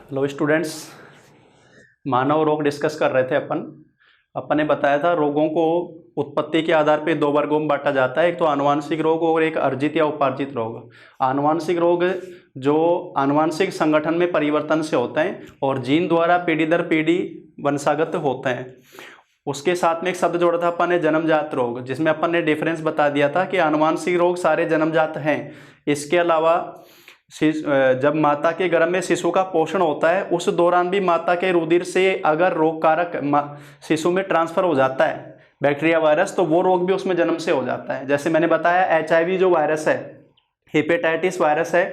Hello students, मानव रोग discuss कर रहे थे अपन ने बताया था रोगों को उत्पत्ति के आधार पे दो वर्गों में बांटा जाता है। एक तो आनुवांशिक रोग और एक अर्जित या उपार्जित रोग। आनुवांशिक रोग जो आनुवांशिक संगठन में परिवर्तन से होते हैं और जीन द्वारा पीढ़ी दर पीढ़ी वंशागत होते हैं। उसके साथ में एक शब्द जोड़ा था अपन ने, जन्मजात रोग, जिसमें अपन ने डिफरेंस बता दिया था कि आनुवांशिक रोग सारे जन्मजात हैं। इसके अलावा जब माता के गर्भ में शिशु का पोषण होता है उस दौरान भी माता के रुधिर से अगर रोग कारक शिशु में ट्रांसफर हो जाता है बैक्टीरिया वायरस, तो वो रोग भी उसमें जन्म से हो जाता है। जैसे मैंने बताया HIV जो वायरस है, हेपेटाइटिस वायरस है,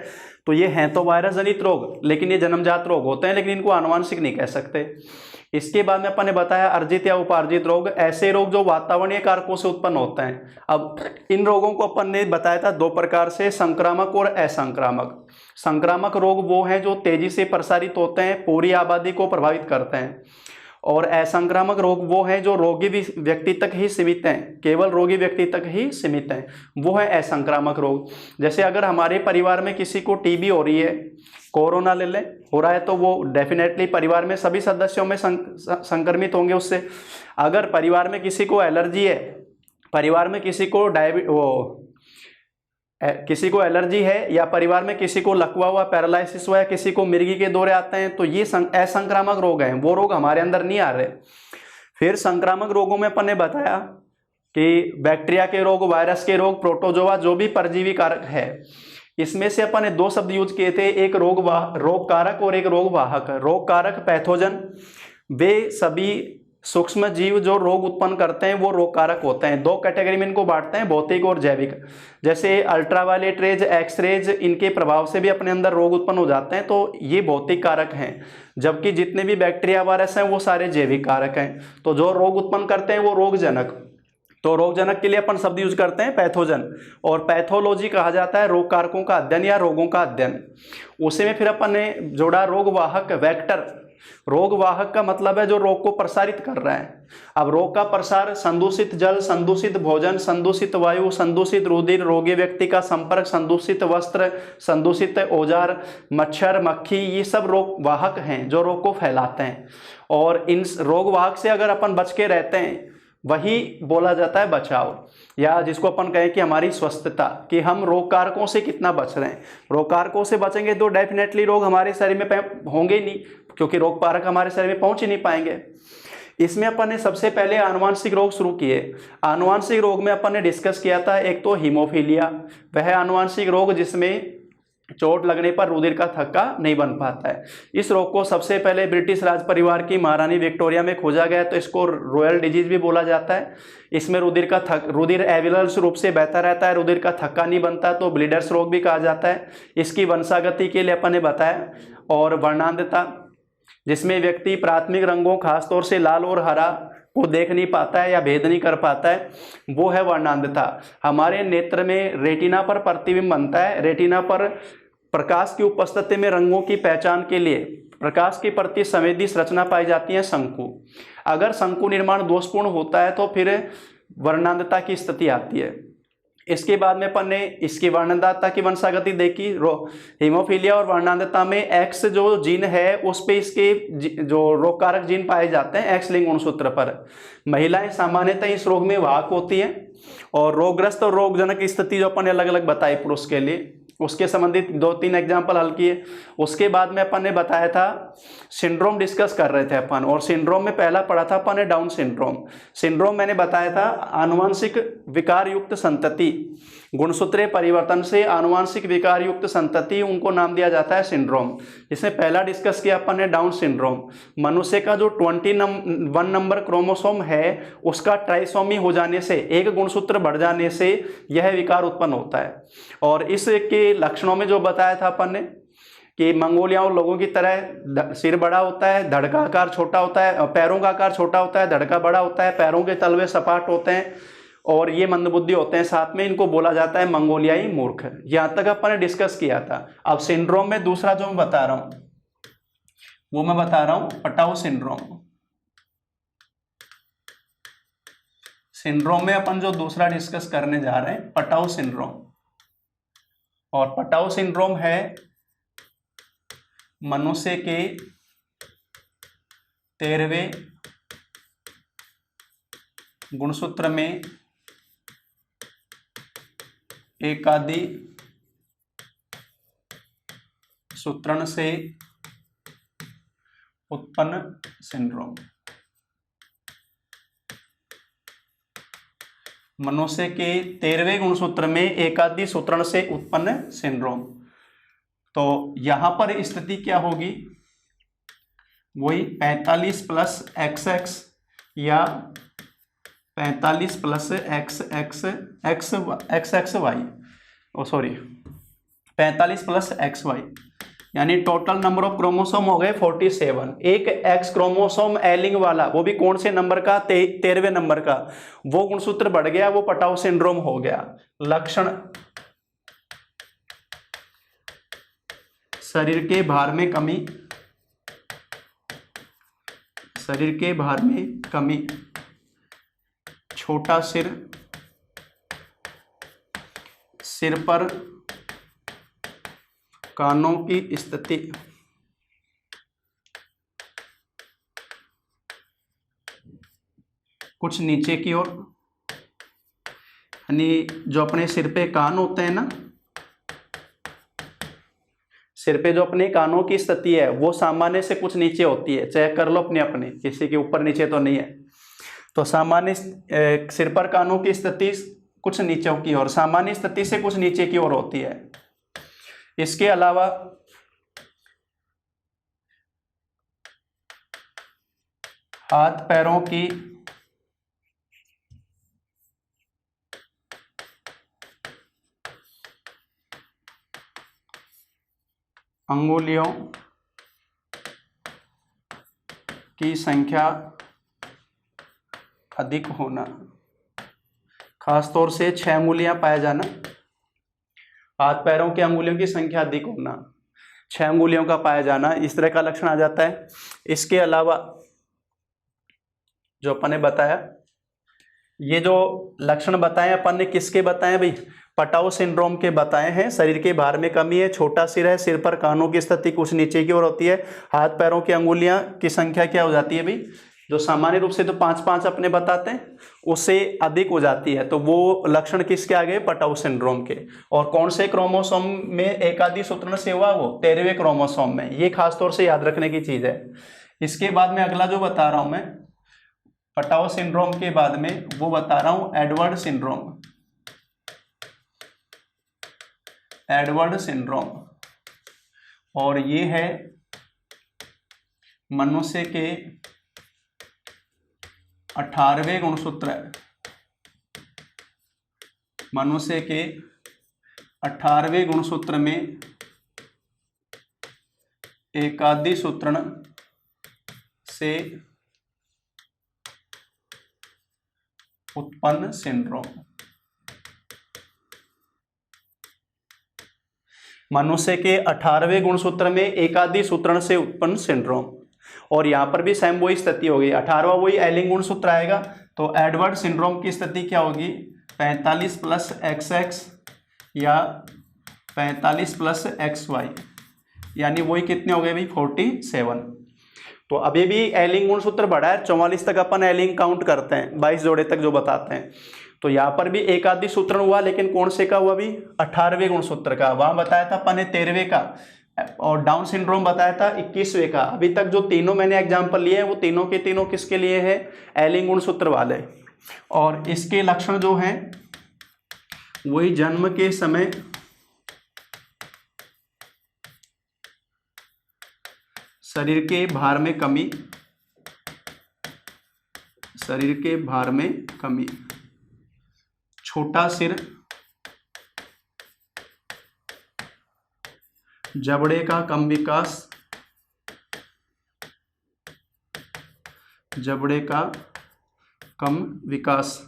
तो ये हैं तो वायरस जनित रोग, लेकिन ये जन्मजात रोग होते हैं, लेकिन इनको आनुवांशिक नहीं कह सकते। इसके बाद में अपन ने बताया अर्जित या उपार्जित रोग, ऐसे रोग जो वातावरणीय कारकों से उत्पन्न होते हैं। अब इन रोगों को अपन ने बताया था दो प्रकार से, संक्रामक और असंक्रामक। संक्रामक रोग वो हैं जो तेजी से प्रसारित होते हैं, पूरी आबादी को प्रभावित करते हैं, और असंक्रामक रोग वो हैं जो रोगी व्यक्ति तक ही सीमित हैं, केवल रोगी व्यक्ति तक ही सीमित हैं, वो है असंक्रामक रोग। जैसे अगर हमारे परिवार में किसी को टीबी हो रही है, कोरोना ले लें, हो रहा है, तो वो डेफिनेटली परिवार में सभी सदस्यों में संक्रमित होंगे उससे। अगर परिवार में किसी को एलर्जी है, परिवार में किसी को एलर्जी है, या परिवार में किसी को लकवा हुआ, पैरालिसिस हुआ, या किसी को मिर्गी के दौरे आते हैं, तो ये असंक्रामक रोग हैं, वो रोग हमारे अंदर नहीं आ रहे। फिर संक्रामक रोगों में अपन ने बताया कि बैक्टीरिया के रोग, वायरस के रोग, प्रोटोजोआ जो भी परजीवी कारक है, इसमें से अपन ने दो शब्द यूज किए थे, एक रोग कारक और एक रोग वाहक। रोग कारक पैथोजन, वे सभी सूक्ष्म जीव जो रोग उत्पन्न करते हैं वो रोग कारक होते हैं। दो कैटेगरी में इनको बांटते हैं, भौतिक और जैविक। जैसे अल्ट्रावायलेट रेज, एक्सरेज, इनके प्रभाव से भी अपने अंदर रोग उत्पन्न हो जाते हैं, तो ये भौतिक कारक हैं, जबकि जितने भी बैक्टीरिया वायरस हैं वो सारे जैविक कारक हैं। तो जो रोग उत्पन्न करते हैं वो रोगजनक, तो रोगजनक के लिए अपन शब्द यूज करते हैं पैथोजन, और पैथोलॉजी कहा जाता है रोग कारकों का अध्ययन या रोगों का अध्ययन। उसी में फिर अपन ने जोड़ा रोगवाहक, वेक्टर। रोगवाहक का मतलब है जो रोग को प्रसारित कर रहा है। अब रोग का प्रसार संदूषित जल, संदूषित भोजन, संदूषित वायु, संदूषित रुधिर, रोगी व्यक्ति का संपर्क, संदूषित वस्त्र, संदूषित औजार, मच्छर, मक्खी, ये सब रोगवाहक हैं जो रोग को फैलाते हैं। और इन रोगवाहक से अगर अपन बच के रहते हैं, वही बोला जाता है बचाव, या जिसको अपन कहें कि हमारी स्वस्थता, कि हम रोग कारकों से कितना बच रहे हैं। रोग कारकों से बचेंगे तो डेफिनेटली रोग हमारे शरीर में होंगे ही नहीं, क्योंकि रोग कारक हमारे शरीर में पहुंच ही नहीं पाएंगे। इसमें अपन ने सबसे पहले आनुवांशिक रोग शुरू किए। आनुवांशिक रोग में अपन ने डिस्कस किया था एक तो हीमोफीलिया, वह आनुवांशिक रोग जिसमें चोट लगने पर रुधिर का थक्का नहीं बन पाता है। इस रोग को सबसे पहले ब्रिटिश राज परिवार की महारानी विक्टोरिया में खोजा गया, तो इसको रॉयल डिजीज भी बोला जाता है। इसमें रुधिर एविलस रूप से बहता रहता है, रुधिर का थक्का नहीं बनता, तो ब्लीडर्स रोग भी कहा जाता है। इसकी वंशागति के लिए अपन ने बताया, और वर्णांधता, जिसमें व्यक्ति प्राथमिक रंगों, खासतौर से लाल और हरा, को देख नहीं पाता है या भेद नहीं कर पाता है, वो है वर्णांधता। हमारे नेत्र में रेटिना पर प्रतिबिंब बनता है। रेटिना पर प्रकाश की उपस्थिति में रंगों की पहचान के लिए प्रकाश के प्रति संवेदी संरचना पाई जाती है, शंकु। अगर शंकु निर्माण दोषपूर्ण होता है तो फिर वर्णांधता की स्थिति आती है। इसके बाद में अपन ने इसकी वर्णांधता की वंशागति देखी। हीमोफीलिया और वर्णांधता में एक्स जो जीन है उस पे इसके जो रोग कारक जीन पाए जाते हैं, एक्स लिंग गुणसूत्र पर। महिलाएं सामान्यतः इस रोग में वाहक होती हैं, और रोगग्रस्त और रोगजनक की स्थिति जो अपन ने अलग अलग बताई पुरुष के लिए, उसके संबंधित 2-3 एग्जाम्पल हल किए। उसके बाद में अपन ने बताया था सिंड्रोम डिस्कस कर रहे थे अपन, और सिंड्रोम में पहला पढ़ा था अपन ने डाउन सिंड्रोम। सिंड्रोम मैंने बताया था आनुवांशिक विकार युक्त संतति, गुणसूत्रीय परिवर्तन से आनुवांशिक विकार युक्त संतति, उनको नाम दिया जाता है सिंड्रोम। इसमें पहला डिस्कस किया अपन ने डाउन सिंड्रोम। मनुष्य का जो 21 नंबर क्रोमोसोम है उसका ट्राइसोमी हो जाने से, एक गुणसूत्र बढ़ जाने से यह विकार उत्पन्न होता है। और इसके लक्षणों में जो बताया था अपन ने कि मंगोलियाओं लोगों की तरह सिर बड़ा होता है, धड़ का आकार छोटा होता है, पैरों का आकार छोटा होता है, धड़ का बड़ा होता है, पैरों के तलवे सपाट होते हैं, और ये मंदबुद्धि होते हैं साथ में, इनको बोला जाता है मंगोलियाई मूर्ख। यहाँ तक अपन ने डिस्कस किया था। अब सिंड्रोम में दूसरा जो मैं बता रहा हूं वो मैं बता रहा हूं पटाऊ सिंड्रोम। सिंड्रोम में अपन जो दूसरा डिस्कस करने जा रहे हैं पटाऊ सिंड्रोम, और पटाऊ सिंड्रोम है मनुष्य के 13वें गुणसूत्र में एकादि सूत्रण से उत्पन्न सिंड्रोम। मनुष्य के 13वें गुणसूत्र में एकादि सूत्रण से उत्पन्न सिंड्रोम। तो यहां पर स्थिति क्या होगी, वही 45 प्लस XX या 45 प्लस XXY, 45 प्लस XY, यानी टोटल नंबर ऑफ क्रोमोसोम हो गए 47। एक एक्स क्रोमोसोम एलिंग वाला, वो भी कौन से नंबर का, 13वें नंबर का, वो गुणसूत्र बढ़ गया, वो पटाव सिंड्रोम हो गया। लक्षण शरीर के भार में कमी, शरीर के भार में कमी, छोटा सिर, सिर पर कानों की स्थिति, कुछ नीचे की ओर, यानी जो अपने सिर पे कान होते हैं ना, सिर पे जो अपने कानों की स्थिति है वो सामान्य से कुछ नीचे होती है। चेक कर लो अपने, किसी के ऊपर नीचे तो नहीं है। तो सामान्य सिर पर कानों की स्थिति कुछ नीचे की ओर, सामान्य स्थिति से कुछ नीचे की ओर होती है। इसके अलावा हाथ पैरों की अंगुलियों की संख्या अधिक होना, खासतौर से 6 अंगुलियां पाया जाना। हाथ पैरों की अंगुलियों की संख्या अधिक होना, 6 अंगुलियों का पाया जाना, इस तरह का लक्षण आ जाता है। इसके अलावा जो अपन ने बताया, ये जो लक्षण बताए अपन ने किसके बताए भाई, पटाव सिंड्रोम के बताए हैं। शरीर के भार में कमी है, छोटा सिर है, सिर पर कानों की स्थिति कुछ नीचे की ओर होती है, हाथ पैरों की अंगुलियां की संख्या क्या हो जाती है भाई, जो सामान्य रूप से तो 5-5 अपने बताते हैं, उससे अधिक हो जाती है। तो वो लक्षण किसके आ गए, पटाव सिंड्रोम के। और कौन से क्रोमोसोम में एकादि सूत्रण से हुआ, वो 13वें क्रोमोसोम में। ये खासतौर से याद रखने की चीज है। इसके बाद में अगला जो बता रहा हूं मैं, पटाव सिंड्रोम के बाद में वो बता रहा हूं एडवर्ड सिंड्रोम। एडवर्ड सिंड्रोम, और ये है मनुष्य के 18वें गुणसूत्र, मनुष्य के 18वें गुणसूत्र में एकादि सूत्रण से उत्पन्न सिंड्रोम। मनुष्य के 18वें गुणसूत्र में एकादि सूत्रण से उत्पन्न सिंड्रोम। और यहां पर भी सेम वही स्थिति होगी, 18वां वही एलिंग गुणसूत्र आएगा। तो एडवर्ड सिंड्रोम की स्थिति क्या होगी, 45 प्लस XX या 45 प्लस XY, यानी वही कितने हो गए भाई, 47। तो अभी भी एलिंग गुणसूत्र बढ़ा है, 44 तक अपन एलिंग काउंट करते हैं, 22 जोड़े तक जो बताते हैं। तो यहाँ पर भी एकादि सूत्रण हुआ, लेकिन कौन से का हुआ भी, 18वें गुणसूत्र का। वहां बताया था अपन ने 13वें का, और डाउन सिंड्रोम बताया था 21वें का। अभी तक जो तीनों मैंने एग्जांपल लिए हैं वो तीनों के तीनों किसके लिए है, एलिंग गुणसूत्र वाले। और इसके लक्षण जो हैं वही जन्म के समय शरीर के भार में कमी, शरीर के भार में कमी, छोटा सिर, जबड़े का कम विकास, जबड़े का कम विकास।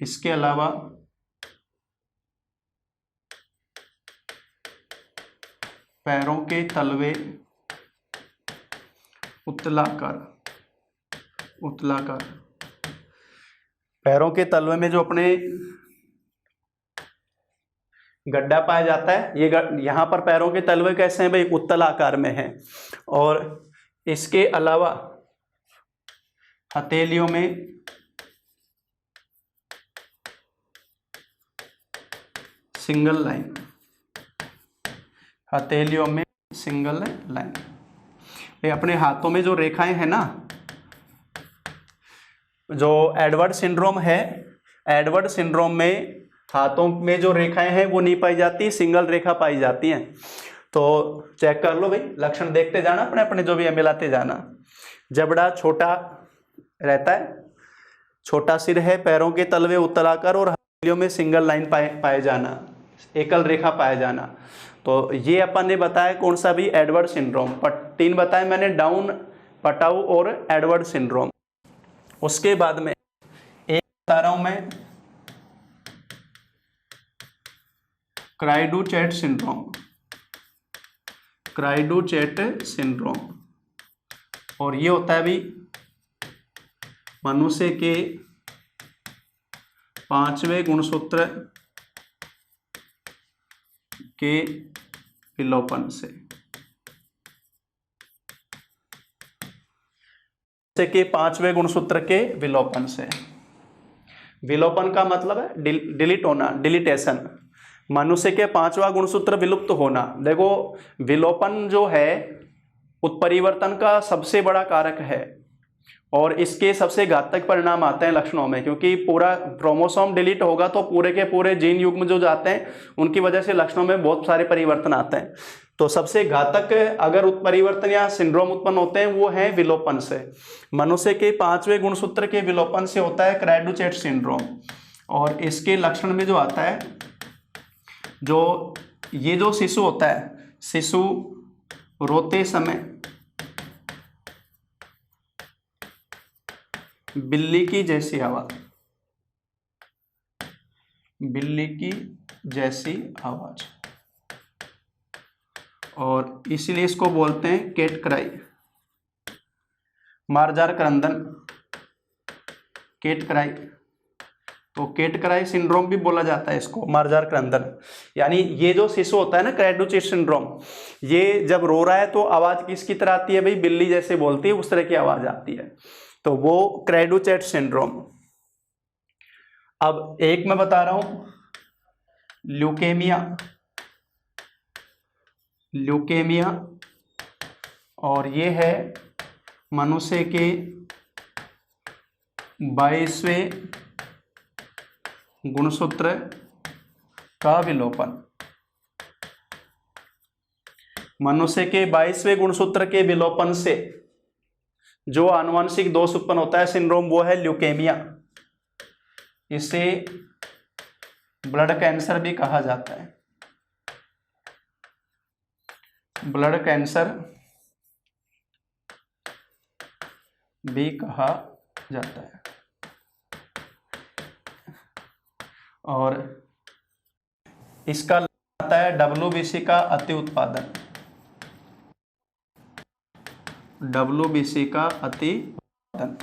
इसके अलावा पैरों के तलवे उत्तलाकार, उत्तलाकार। पैरों के तलवे में जो अपने गड्ढा पाया जाता है। ये यहाँ पर पैरों के तलवे कैसे हैं भाई, उत्तल आकार में हैं। और इसके अलावा हथेलियों में सिंगल लाइन, हथेलियों में सिंगल लाइन। ये अपने हाथों में जो रेखाएं हैं ना, जो एडवर्ड सिंड्रोम है, एडवर्ड सिंड्रोम में हाथों में जो रेखाएं हैं वो नहीं पाई जाती, सिंगल रेखा पाई जाती हैं। तो चेक कर लो भाई, लक्षण देखते जाना अपने अपने जो भी है, मिलाते जाना। जबड़ा छोटा रहता है, छोटा सिर है, पैरों के तलवे उत्तलाकार और हथेलियों में सिंगल लाइन पाए जाना, एकल रेखा पाया जाना। तो ये अपन ने बताया कौन सा भी, एडवर्ड सिंड्रोम। 3 बताए मैंने, डाउन, पटाऊ और एडवर्ड सिंड्रोम। उसके बाद में एक बता रहा हूं मैं, क्राइडू-चैट सिंड्रोम। क्राइडू-चैट सिंड्रोम, और ये होता है भी मनुष्य के 5वें गुणसूत्र के विलोपन से, के 5वें गुणसूत्र के विलोपन से। विलोपन का मतलब है डिलीट होना, डिलीटेशन। मनुष्य के 5वां गुणसूत्र विलुप्त होना। देखो, विलोपन जो है उत्परिवर्तन का सबसे बड़ा कारक है, और इसके सबसे घातक परिणाम आते हैं लक्षणों में, क्योंकि पूरा क्रोमोसोम डिलीट होगा तो पूरे के पूरे जीन युग्म जो जाते हैं उनकी वजह से लक्षणों में बहुत सारे परिवर्तन आते हैं। तो सबसे घातक अगर उत्परिवर्तन या सिंड्रोम उत्पन्न होते हैं वो है विलोपन से। मनुष्य के 5वें गुणसूत्र के विलोपन से होता है क्राइडू-चैट सिंड्रोम। और इसके लक्षण में जो आता है, जो ये जो शिशु होता है, शिशु रोते समय बिल्ली की जैसी आवाज, बिल्ली की जैसी आवाज, और इसीलिए इसको बोलते हैं कैट क्राई। मार्जार क्रंदन, कैट क्राई, तो कैट क्राई सिंड्रोम भी बोला जाता है इसको, मार्जार क्रंदन। यानी ये जो शिशु होता है ना, क्राइडू-चैट सिंड्रोम, ये जब रो रहा है तो आवाज किसकी तरह आती है भाई, बिल्ली जैसे बोलती है, उस तरह की आवाज आती है, तो वो क्राइडू-चैट सिंड्रोम। अब एक मैं बता रहा हूं, ल्यूकेमिया, ल्यूकेमिया, और ये है मनुष्य के 22वें गुणसूत्र का विलोपन। मनुष्य के 22वें गुणसूत्र के विलोपन से जो आनुवंशिक दोष उत्पन्न होता है सिंड्रोम, वो है ल्यूकेमिया। इसे ब्लड कैंसर भी कहा जाता है, ब्लड कैंसर भी कहा जाता है। और इसका आता है WBC का अति उत्पादन, WBC का अति उत्पादन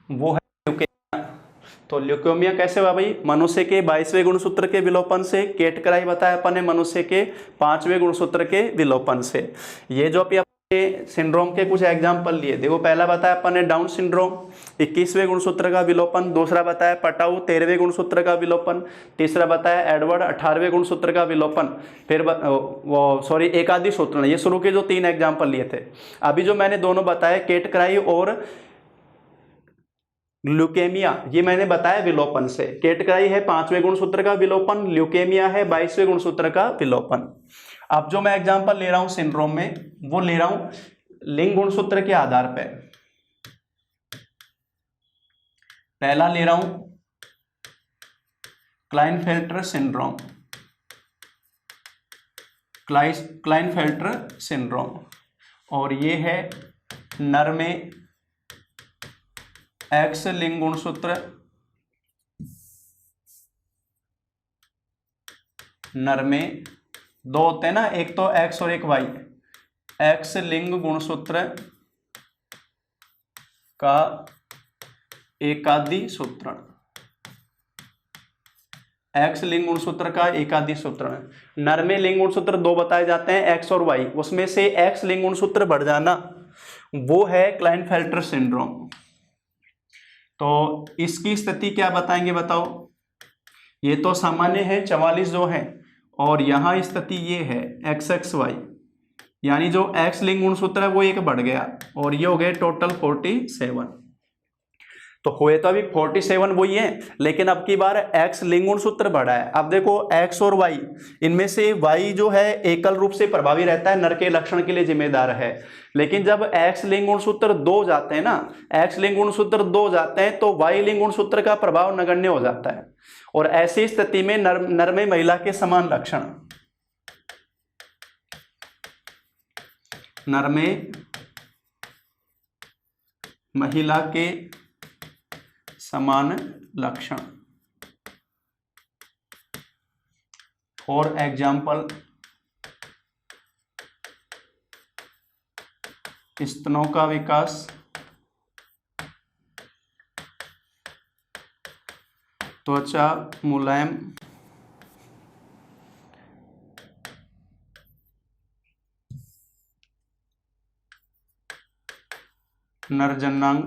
वो है ल्यूकेमिया। तो ल्यूकेमिया कैसे हुआ भाई, मनुष्य के 22वें गुणसूत्र के विलोपन से। कैट क्राई बताया अपन ने मनुष्य के 5वें गुणसूत्र के विलोपन से। ये जो अपने सिंड्रोम के कुछ एग्जाम्पल लिए, देखो पहला बताया अपन ने डाउन सिंड्रोम, 21वें गुणसूत्र का विलोपन। दूसरा बताया पटाऊ, 13वें गुणसूत्र का विलोपन। तीसरा बताया एडवर्ड, 18वें गुणसूत्र का विलोपन। फिर एकादी सूत्रण, ये शुरू के जो 3 एग्जाम्पल लिए थे। अभी जो मैंने दोनों बताए, कैट क्राई और ल्यूकेमिया, ये मैंने बताया विलोपन से। कैट क्राई है 5वें गुणसूत्र का विलोपन, ल्यूकेमिया है 22वें गुणसूत्र का विलोपन। अब जो मैं एग्जांपल ले रहा हूं सिंड्रोम में, वो ले रहा हूं लिंग गुणसूत्र के आधार पे। पहला ले रहा हूं क्लाइनफेल्टर सिंड्रोम, क्लाइनफेल्टर सिंड्रोम, और ये है नर में एक्स लिंग गुणसूत्र, नर में 2 होते हैं ना, एक तो एक्स और एक वाई। एक्स लिंग गुणसूत्र का एकादी सूत्रण, एक्स लिंग गुणसूत्र का एकादी सूत्र है। नर में लिंग गुणसूत्र 2 बताए जाते हैं, एक्स और वाई, उसमें से एक्स लिंग गुणसूत्र बढ़ जाना वो है क्लाइनफेल्टर सिंड्रोम। तो इसकी स्थिति क्या बताएंगे बताओ। ये तो सामान्य है 44 जो है, और यहाँ स्थिति ये है XXY, यानी जो एक्स लिंग गुणसूत्र है वो एक बढ़ गया और ये हो गए टोटल 47। तो हुए तो अभी 47 वही है, लेकिन अब की बार एक्स लिंग गुणसूत्र बढ़ा है। अब देखो एक्स और वाई, इनमें से वाई जो है एकल रूप से प्रभावी रहता है, नर के लक्षण के लिए जिम्मेदार है। लेकिन जब एक्स लिंग गुणसूत्र 2 जाते हैं ना, एक्स लिंग गुणसूत्र 2 जाते हैं तो वाई लिंग गुणसूत्र का प्रभाव नगण्य हो जाता है। और ऐसी स्थिति में नर में महिला के समान लक्षण, नर में महिला के समान लक्षण। फॉर एग्जाम्पल स्तनों का विकास, त्वचा मुलायम, नर जननांग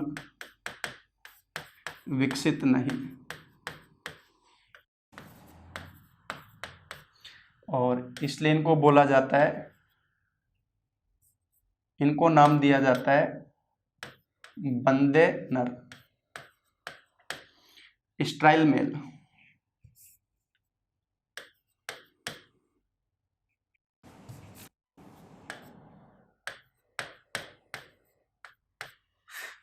विकसित नहीं। और इसलिए इनको बोला जाता है, इनको नाम दिया जाता है बंदे नर, स्ट्राइल मेल।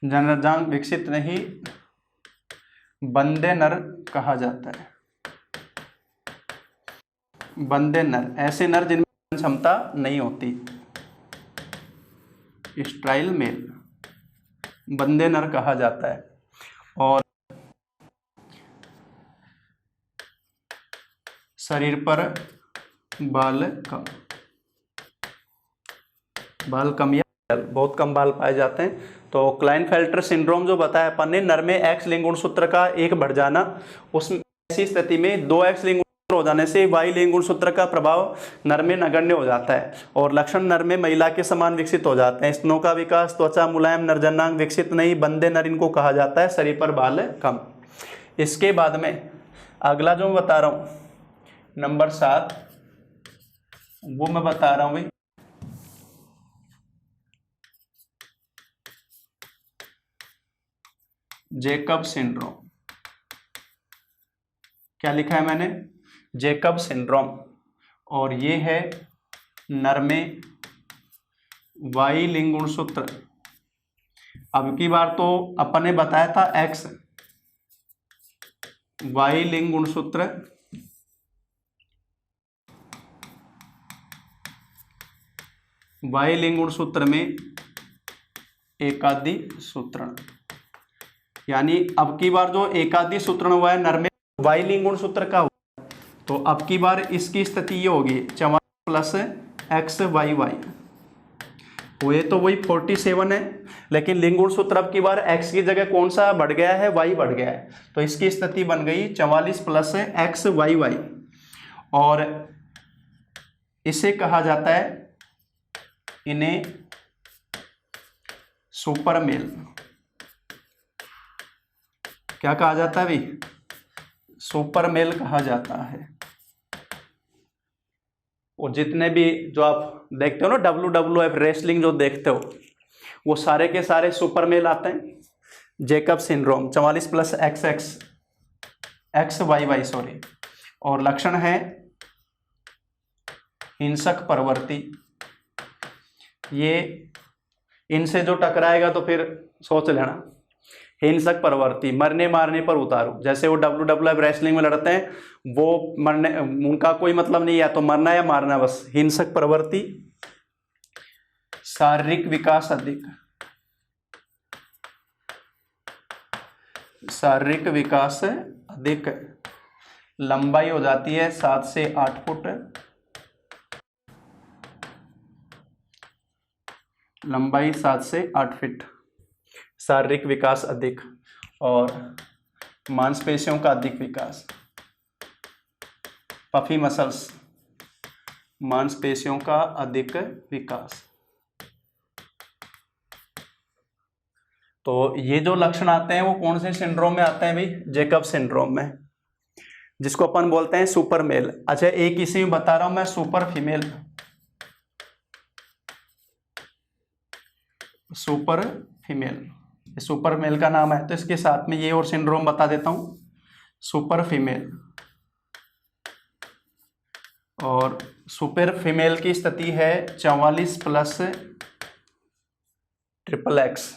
जननांग विकसित नहीं, बंदे नर कहा जाता है। बंदे नर ऐसे नर जिनमें क्षमता नहीं होती, स्ट्राइल मेल बंदे नर कहा जाता है। और शरीर पर बाल कम, बाल कम या बहुत कम बाल पाए जाते हैं। तो क्लाइनफेल्टर सिंड्रोम जो बताया अपन ने, नर में एक्स लिंग गुणसूत्र का एक बढ़ जाना, उसमें ऐसी स्थिति में 2 एक्स लिंग गुणसूत्र हो जाने से वाई लिंग गुणसूत्र का प्रभाव नर में नगण्य हो जाता है और लक्षण नर में महिला के समान विकसित हो जाते हैं। स्तनों का विकास, त्वचा मुलायम, नर जननांग विकसित नहीं, बंदे नर इनको कहा जाता है, शरीर पर बाल कम। इसके बाद में अगला जो मैं बता रहा हूं नंबर 7, वो मैं बता रहा हूं भाई जेकब सिंड्रोम। क्या लिखा है मैंने, जेकब सिंड्रोम। और ये है नर में वाई लिंग गुणसूत्र। अब की बार तो अपन ने बताया था एक्स वाई लिंग गुणसूत्र, वाई लिंग गुणसूत्र में एकादी सूत्रण, यानी अब की बार जो एकादी सूत्रण हुआ है नर में वाई लिंग गुणसूत्र का हुआ, तो अब की बार इसकी स्थिति ये होगी 44 प्लस एक्स वाई वाई हुए तो वही 47 है, लेकिन लिंग गुणसूत्र अब की बार एक्स की जगह कौन सा बढ़ गया है, वाई बढ़ गया है। तो इसकी स्थिति बन गई 44 प्लस एक्स वाई वाई। और इसे कहा जाता है, इन्हें सुपर मेल क्या कहा जाता है भाई, सुपर मेल कहा जाता है। और जितने भी जो आप देखते हो ना WWF रेसलिंग जो देखते हो, वो सारे के सारे सुपर मेल आते हैं। Jacob syndrome 44 plus X Y Y sorry. और लक्षण है हिंसक प्रवृत्ति, ये इनसे जो टकराएगा तो फिर सोच लेना, हिंसक प्रवृत्ति, मरने मारने पर उतारू। जैसे वो WWF रेसलिंग में लड़ते हैं, वो मरने उनका कोई मतलब नहीं है, तो मरना या मारना बस। हिंसक प्रवृत्ति, शारीरिक विकास अधिक, शारीरिक विकास अधिक, लंबाई हो जाती है 7 से 8 फुट, लंबाई 7 से 8 फीट, शारीरिक विकास अधिक, और मांसपेशियों का अधिक विकास। पफी मसल्स, मांसपेशियों का अधिक विकास। तो ये जो लक्षण आते हैं वो कौन से सिंड्रोम में आते हैं भाई? जैकब सिंड्रोम में, जिसको अपन बोलते हैं सुपर मेल। अच्छा, एक इसी में बता रहा हूं मैं, super female, super female, super male का नाम है, तो इसके साथ में ये और सिंड्रोम बता देता हूं, सुपर फीमेल। और सुपर फीमेल की स्थिति है 44 प्लस XXX।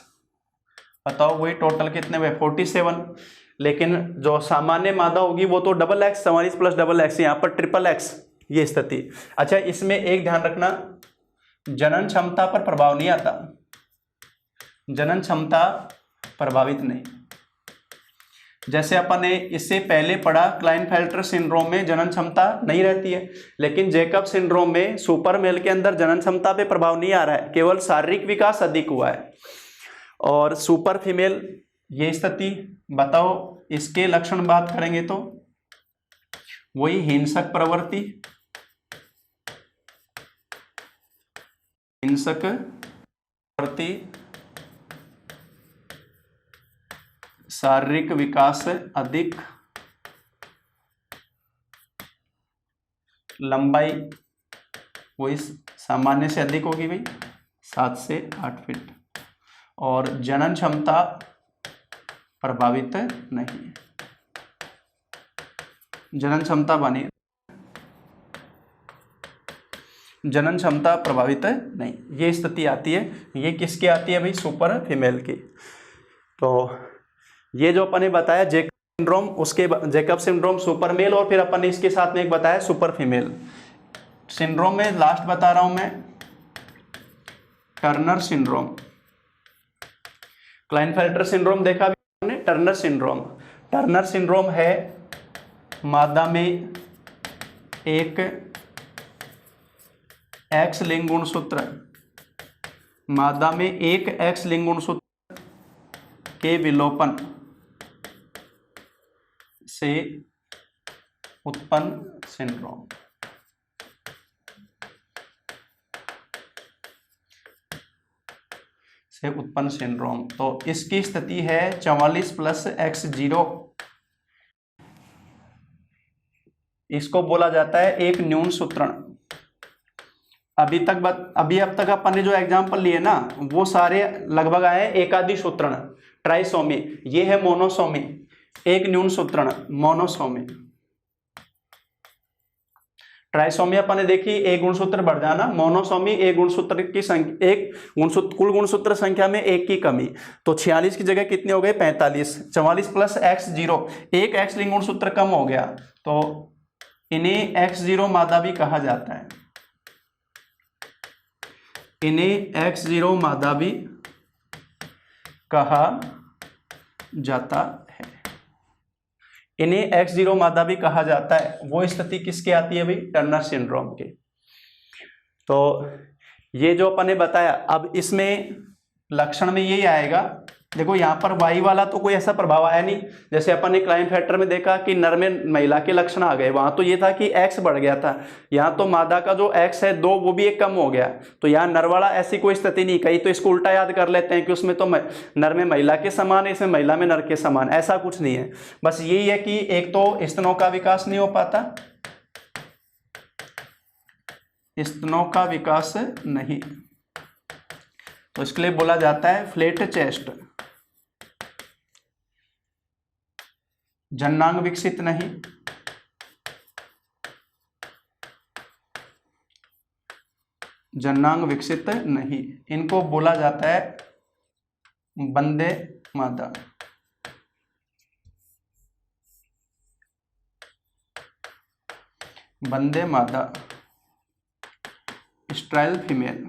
बताओ वही टोटल कितने हुए? 47। लेकिन जो सामान्य मादा होगी वो तो XX, 44 प्लस XX, यहाँ पर XXX ये स्थिति। अच्छा, इसमें एक ध्यान रखना, जनन क्षमता पर प्रभाव नहीं आता, जनन क्षमता प्रभावित नहीं। जैसे अपन ने इससे पहले पढ़ा, क्लाइनफेल्टर सिंड्रोम में जनन क्षमता नहीं रहती है, लेकिन जैकब सिंड्रोम में सुपर मेल के अंदर जनन क्षमता पे प्रभाव नहीं आ रहा है, केवल शारीरिक विकास अधिक हुआ है। और सुपर फीमेल ये स्थिति, बताओ इसके लक्षण बात करेंगे तो वही हिंसक प्रवृत्ति, हिंसक प्रवृत्ति, शारीरिक विकास अधिक, लंबाई वही सामान्य से अधिक होगी भाई, 7 से 8 फीट, और जनन क्षमता प्रभावित नहीं है, जनन क्षमता बनी, जनन क्षमता प्रभावित नहीं, ये स्थिति आती है। ये किसकी आती है भाई? सुपर फीमेल की। तो ये जो अपन ने बताया जैकब सिंड्रोम, उसके जैकब सिंड्रोम, सुपर मेल, और फिर अपन ने इसके साथ में एक बताया सुपर फीमेल सिंड्रोम में लास्ट बता रहा हूं मैं, टर्नर सिंड्रोम। क्लाइनफेल्टर सिंड्रोम देखा भी हमने, टर्नर सिंड्रोम। टर्नर सिंड्रोम है मादा में एक X लिंग गुणसूत्र, मादा में एक X लिंग गुणसूत्र के विलोपन से उत्पन्न सिंड्रोम। से उत्पन्न सिंड्रोम। तो इसकी स्थिति है 44 प्लस X0। इसको बोला जाता है एक न्यून सूत्रण। अब तक अपन ने जो एग्जाम्पल लिए ना, वो सारे लगभग आए एकादि सूत्रण, ट्राइसोमी। ये है मोनोसोमी, एक न्यून सूत्रण, मोनोसोमी। ट्राइसोमी अपन ने देखी, एक गुणसूत्र बढ़ जाना। मोनोसोमी एक गुणसूत्र की संख्या, कुल गुणसूत्र संख्या में एक की कमी। तो 46 की जगह कितने हो गए? 45। 44 प्लस X0, एक X लिंग गुणसूत्र कम हो गया, तो इन्हें X0 मादा भी कहा जाता है। इन्हें X0 मादा भी कहा जाता है। इन्हें X0 मादा भी कहा जाता है। वो स्थिति किसकी आती है भाई? टर्नर सिंड्रोम की। तो ये जो अपन ने बताया, अब इसमें लक्षण में यही आएगा। देखो यहाँ पर वाई वाला तो कोई ऐसा प्रभाव आया नहीं, जैसे अपन ने क्लाइनफेल्टर में देखा कि नर में महिला के लक्षण आ गए, वहां तो ये था कि X बढ़ गया था। यहाँ तो मादा का जो X है 2, वो भी एक कम हो गया। तो यहाँ नर वाला ऐसी कोई स्थिति नहीं। कहीं तो इसको उल्टा याद कर लेते हैं कि उसमें तो नर में महिला के समान है, इसमें महिला में नर के समान, ऐसा कुछ नहीं है। बस यही है कि एक तो स्तनों का विकास नहीं हो पाता, स्तनों का विकास नहीं, तो इसके लिए बोला जाता है फ्लैट चेस्ट। जननांग विकसित नहीं, जननांग विकसित नहीं, इनको बोला जाता है बंदे मादा। बंदे मादा, स्ट्राइल फीमेल,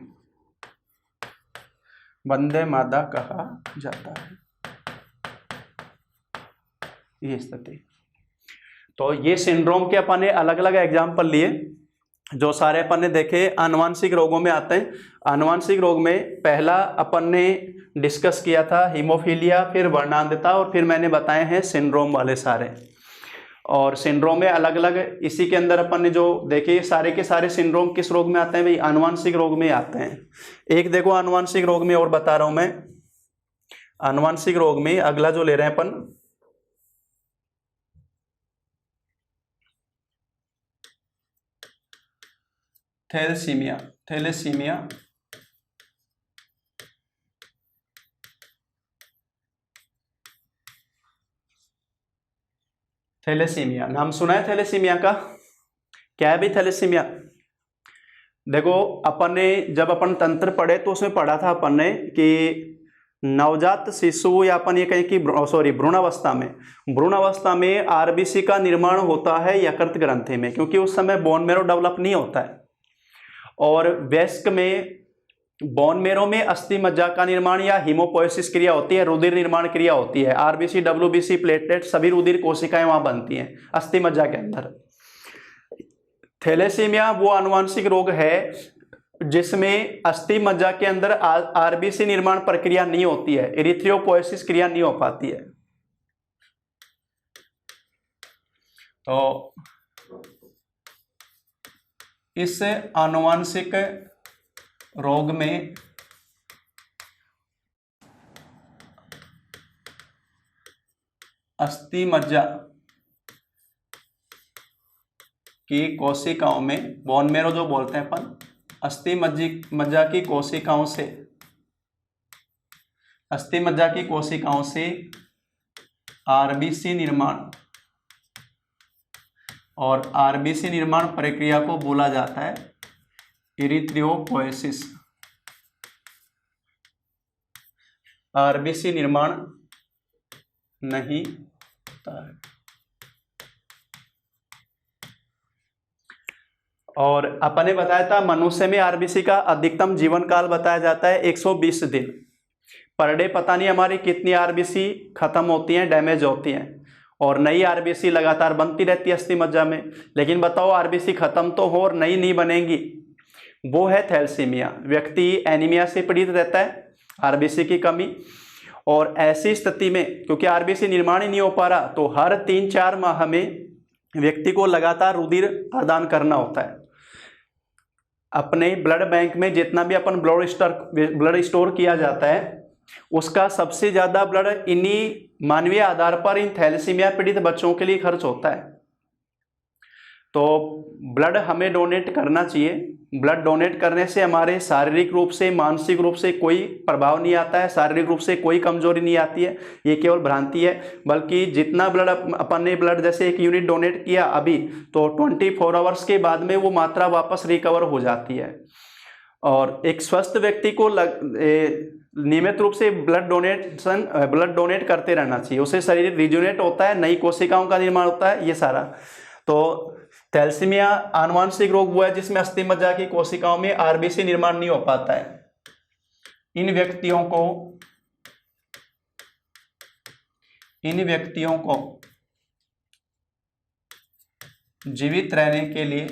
बंदे मादा कहा जाता है। ये स्थिति। तो ये सिंड्रोम के अपन ने अलग अलग एग्जाम्पल लिए, जो सारे अपन ने देखे आनुवांशिक रोगों में आते हैं। आनुवांशिक रोग में पहला अपन ने डिस्कस किया था हीमोफीलिया, फिर वर्णांधता, और फिर मैंने बताए हैं सिंड्रोम वाले सारे। और सिंड्रोम में अलग अलग, इसी के अंदर अपन ने जो देखे सारे के सारे सिंड्रोम किस रोग में आते हैं भाई, आनुवांशिक रोग में आते हैं। एक देखो आनुवांशिक रोग में और बता रहा हूं मैं, आनुवांशिक रोग में अगला जो ले रहे हैं अपन, थैलेसीमिया। थैलेसीमिया थैलेसीमिया नाम सुना है थैलेसीमिया का? क्या है भाई थैलेसीमिया? देखो अपन ने जब अपन तंत्र पढ़े तो उसमें पढ़ा था अपन ने कि नवजात शिशु या अपन ये कहें कि भ्रूण अवस्था में आरबीसी का निर्माण होता है यकृत ग्रंथि में, क्योंकि उस समय बोन मेरो डेवलप नहीं होता है। और वयस्क में बोन मेरो में अस्थि मज्जा का निर्माण या हीमोपोएसिस क्रिया होती है, रुधिर निर्माण क्रिया होती है। आरबीसी, डब्ल्यूबीसी, प्लेटलेट सभी रुधिर कोशिकाएं वहां बनती हैं अस्थि मज्जा के अंदर। थैलेसीमिया वो आनुवांशिक रोग है जिसमें अस्थि मज्जा के अंदर आरबीसी निर्माण प्रक्रिया नहीं होती है, एरिथ्रोपोएसिस क्रिया नहीं हो पाती है। तो इस आनुवांशिक रोग में अस्थि मज्जा की कोशिकाओं में, बोन मेरो जो बोलते हैं अपन, अस्थि मज्जा की कोशिकाओं से, अस्थि मज्जा की कोशिकाओं से आरबीसी निर्माण, और आरबीसी निर्माण प्रक्रिया को बोला जाता है एरिथ्रोपोएसिस। आरबीसी निर्माण नहीं होता है। और अपन ने बताया था मनुष्य में आरबीसी का अधिकतम जीवन काल बताया जाता है 120 दिन। पर डे पता नहीं हमारी कितनी आरबीसी खत्म होती हैं, डैमेज होती हैं, और नई आरबीसी लगातार बनती रहती है अस्थि मज्जा में। लेकिन बताओ आरबीसी खत्म तो हो और नई नहीं बनेगी, वो है थैलेसीमिया। व्यक्ति एनीमिया से पीड़ित रहता है, आरबीसी की कमी, और ऐसी स्थिति में क्योंकि आरबीसी निर्माण ही नहीं हो पा रहा, तो हर 3-4 माह में व्यक्ति को लगातार रुधिर प्रदान करना होता है। अपने ब्लड बैंक में जितना भी अपन ब्लड स्टोर किया जाता है, उसका सबसे ज्यादा ब्लड इन्हीं मानवीय आधार पर इन थैलेसीमिया पीड़ित बच्चों के लिए खर्च होता है। तो ब्लड हमें डोनेट करना चाहिए। ब्लड डोनेट करने से हमारे शारीरिक रूप से, मानसिक रूप से कोई प्रभाव नहीं आता है, शारीरिक रूप से कोई कमजोरी नहीं आती है, ये केवल भ्रांति है। बल्कि जितना ब्लड अपन ने ब्लड जैसे 1 यूनिट डोनेट किया अभी, तो 24 आवर्स के बाद में वो मात्रा वापस रिकवर हो जाती है। और एक स्वस्थ व्यक्ति को नियमित रूप से ब्लड डोनेट करते रहना चाहिए, उससे शरीर रिजुनेट होता है, नई कोशिकाओं का निर्माण होता है, ये सारा। तो थैलेसीमिया आनुवांशिक रोग वो है जिसमें अस्थि मज्जा की कोशिकाओं में आरबीसी निर्माण नहीं हो पाता है। इन व्यक्तियों को जीवित रहने के लिए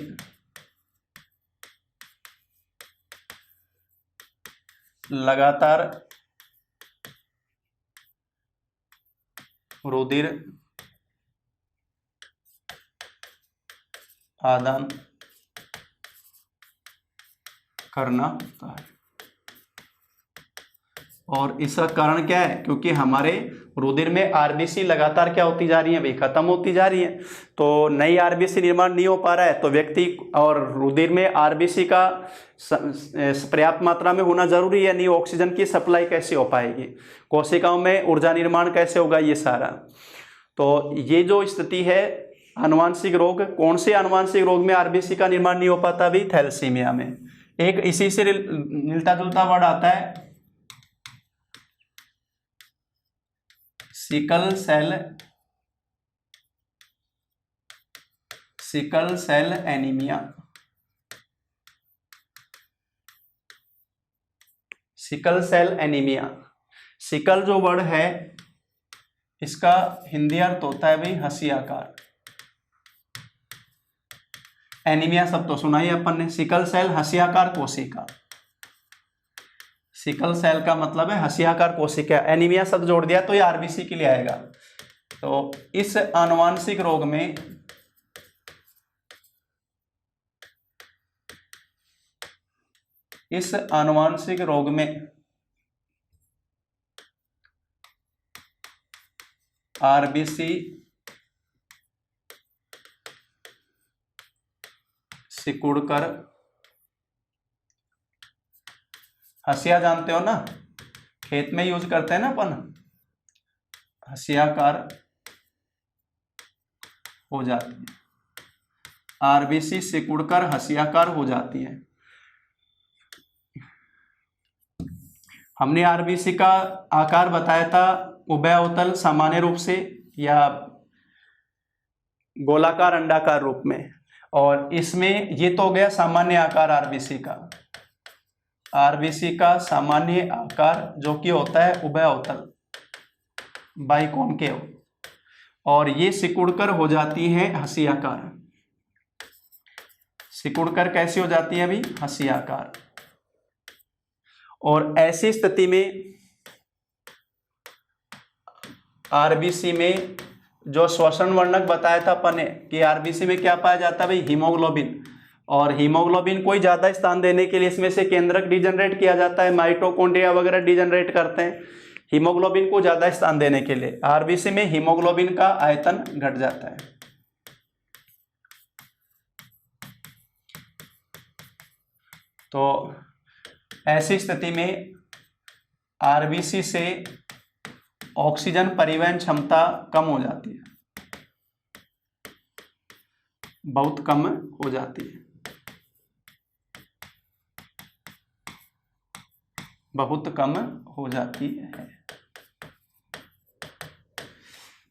लगातार रुधिर आदान करना होता है। और इसका कारण क्या है? क्योंकि हमारे रुधिर में आरबीसी लगातार क्या होती जा रही है भाई, खत्म होती जा रही है। तो नई आरबीसी निर्माण नहीं हो पा रहा है, तो व्यक्ति और रुधिर में आरबीसी का पर्याप्त मात्रा में होना जरूरी है, नहीं ऑक्सीजन की सप्लाई कैसे हो पाएगी, कोशिकाओं में ऊर्जा निर्माण कैसे होगा, ये सारा। तो ये जो स्थिति है आनुवांशिक रोग, कौन से आनुवांशिक रोग में आरबीसी का निर्माण नहीं हो पाता भी? थैलेसीमिया में। एक इसी से मिलता जुलता वर्ड आता है sickle cell anaemia. Sickle cell anaemia, sickle जो वर्ड है इसका हिंदी अर्थ होता है भाई हंसियाकार। एनीमिया सब तो सुना ही अपन ने। सिकल सेल हंसियाकार कोशिका, सिकल सेल का मतलब है हंसियाकार कोशिका। एनीमिया शब्द जोड़ दिया तो ये आरबीसी के लिए आएगा। तो इस आनुवांशिक रोग में आरबीसी सिकुड़कर, हसिया जानते हो ना, खेत में यूज करते हैं ना अपन, हसियाकार हो जाती है। आरबीसी सिकुड़कर हसियाकार हो जाती है। हमने आरबीसी का आकार बताया था उभयअवतल सामान्य रूप से या गोलाकार अंडाकार रूप में, और इसमें ये तो हो गया सामान्य आकार आरबीसी का। आरबीसी का सामान्य आकार जो कि होता है उभयअवतल, बाइकॉनकेव, और ये सिकुड़कर हो जाती है हसियाकार। सिकुड़कर कैसी हो जाती है अभी? हसियाकार। और ऐसी स्थिति में आरबीसी में जो श्वसन वर्णक बताया था अपन ने कि आरबीसी में क्या पाया जाता है भाई? हीमोग्लोबिन। और हीमोग्लोबिन को ज्यादा स्थान देने के लिए इसमें से केंद्रक डिजनरेट किया जाता है, माइटोकॉन्ड्रिया वगैरह डिजनरेट करते हैं हीमोग्लोबिन को ज्यादा स्थान देने के लिए। आरबीसी में हीमोग्लोबिन का आयतन घट जाता है। तो ऐसी स्थिति में आरबीसी से ऑक्सीजन परिवहन क्षमता कम हो जाती है, बहुत कम हो जाती है, बहुत कम हो जाती है।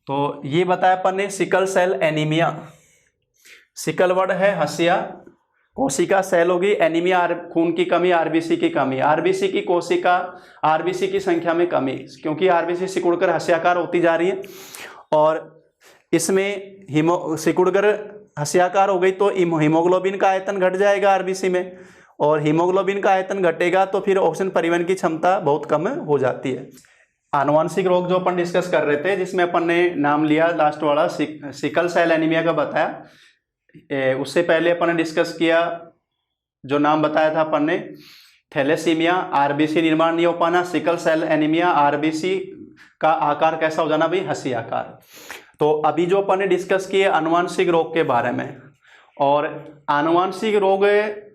तो ये बताया अपन ने sickle cell anaemia. Sickle word है हसिया, कोशिका सेल होगी, एनीमिया खून की कमी, आरबीसी की कमी। आरबीसी की कोशिका, आरबीसी की संख्या में कमी, क्योंकि आरबीसी सिकुड़कर हसियाकार होती जा रही है और इसमें सिकुड़कर हसियाकार हो गई तो हीमोग्लोबिन का आयतन घट जाएगा आरबीसी में, और हीमोग्लोबिन का आयतन घटेगा तो फिर ऑक्सीजन परिवहन की क्षमता बहुत कम हो जाती है। आनुवांशिक रोग जो अपन डिस्कस कर रहे थे, जिसमें अपन ने नाम लिया लास्ट वाला सिकल सेल एनीमिया का बताया, उससे पहले अपन ने डिस्कस किया जो नाम बताया था अपन ने थैलेसीमिया, आरबीसी निर्माण नहीं हो पाना, सिकल सेल एनीमिया, आरबीसी का आकार कैसा हो जाना भाई? हसियाकार। तो अभी जो अपन ने डिस्कस किए आनुवांशिक रोग के बारे में, और आनुवांशिक रोग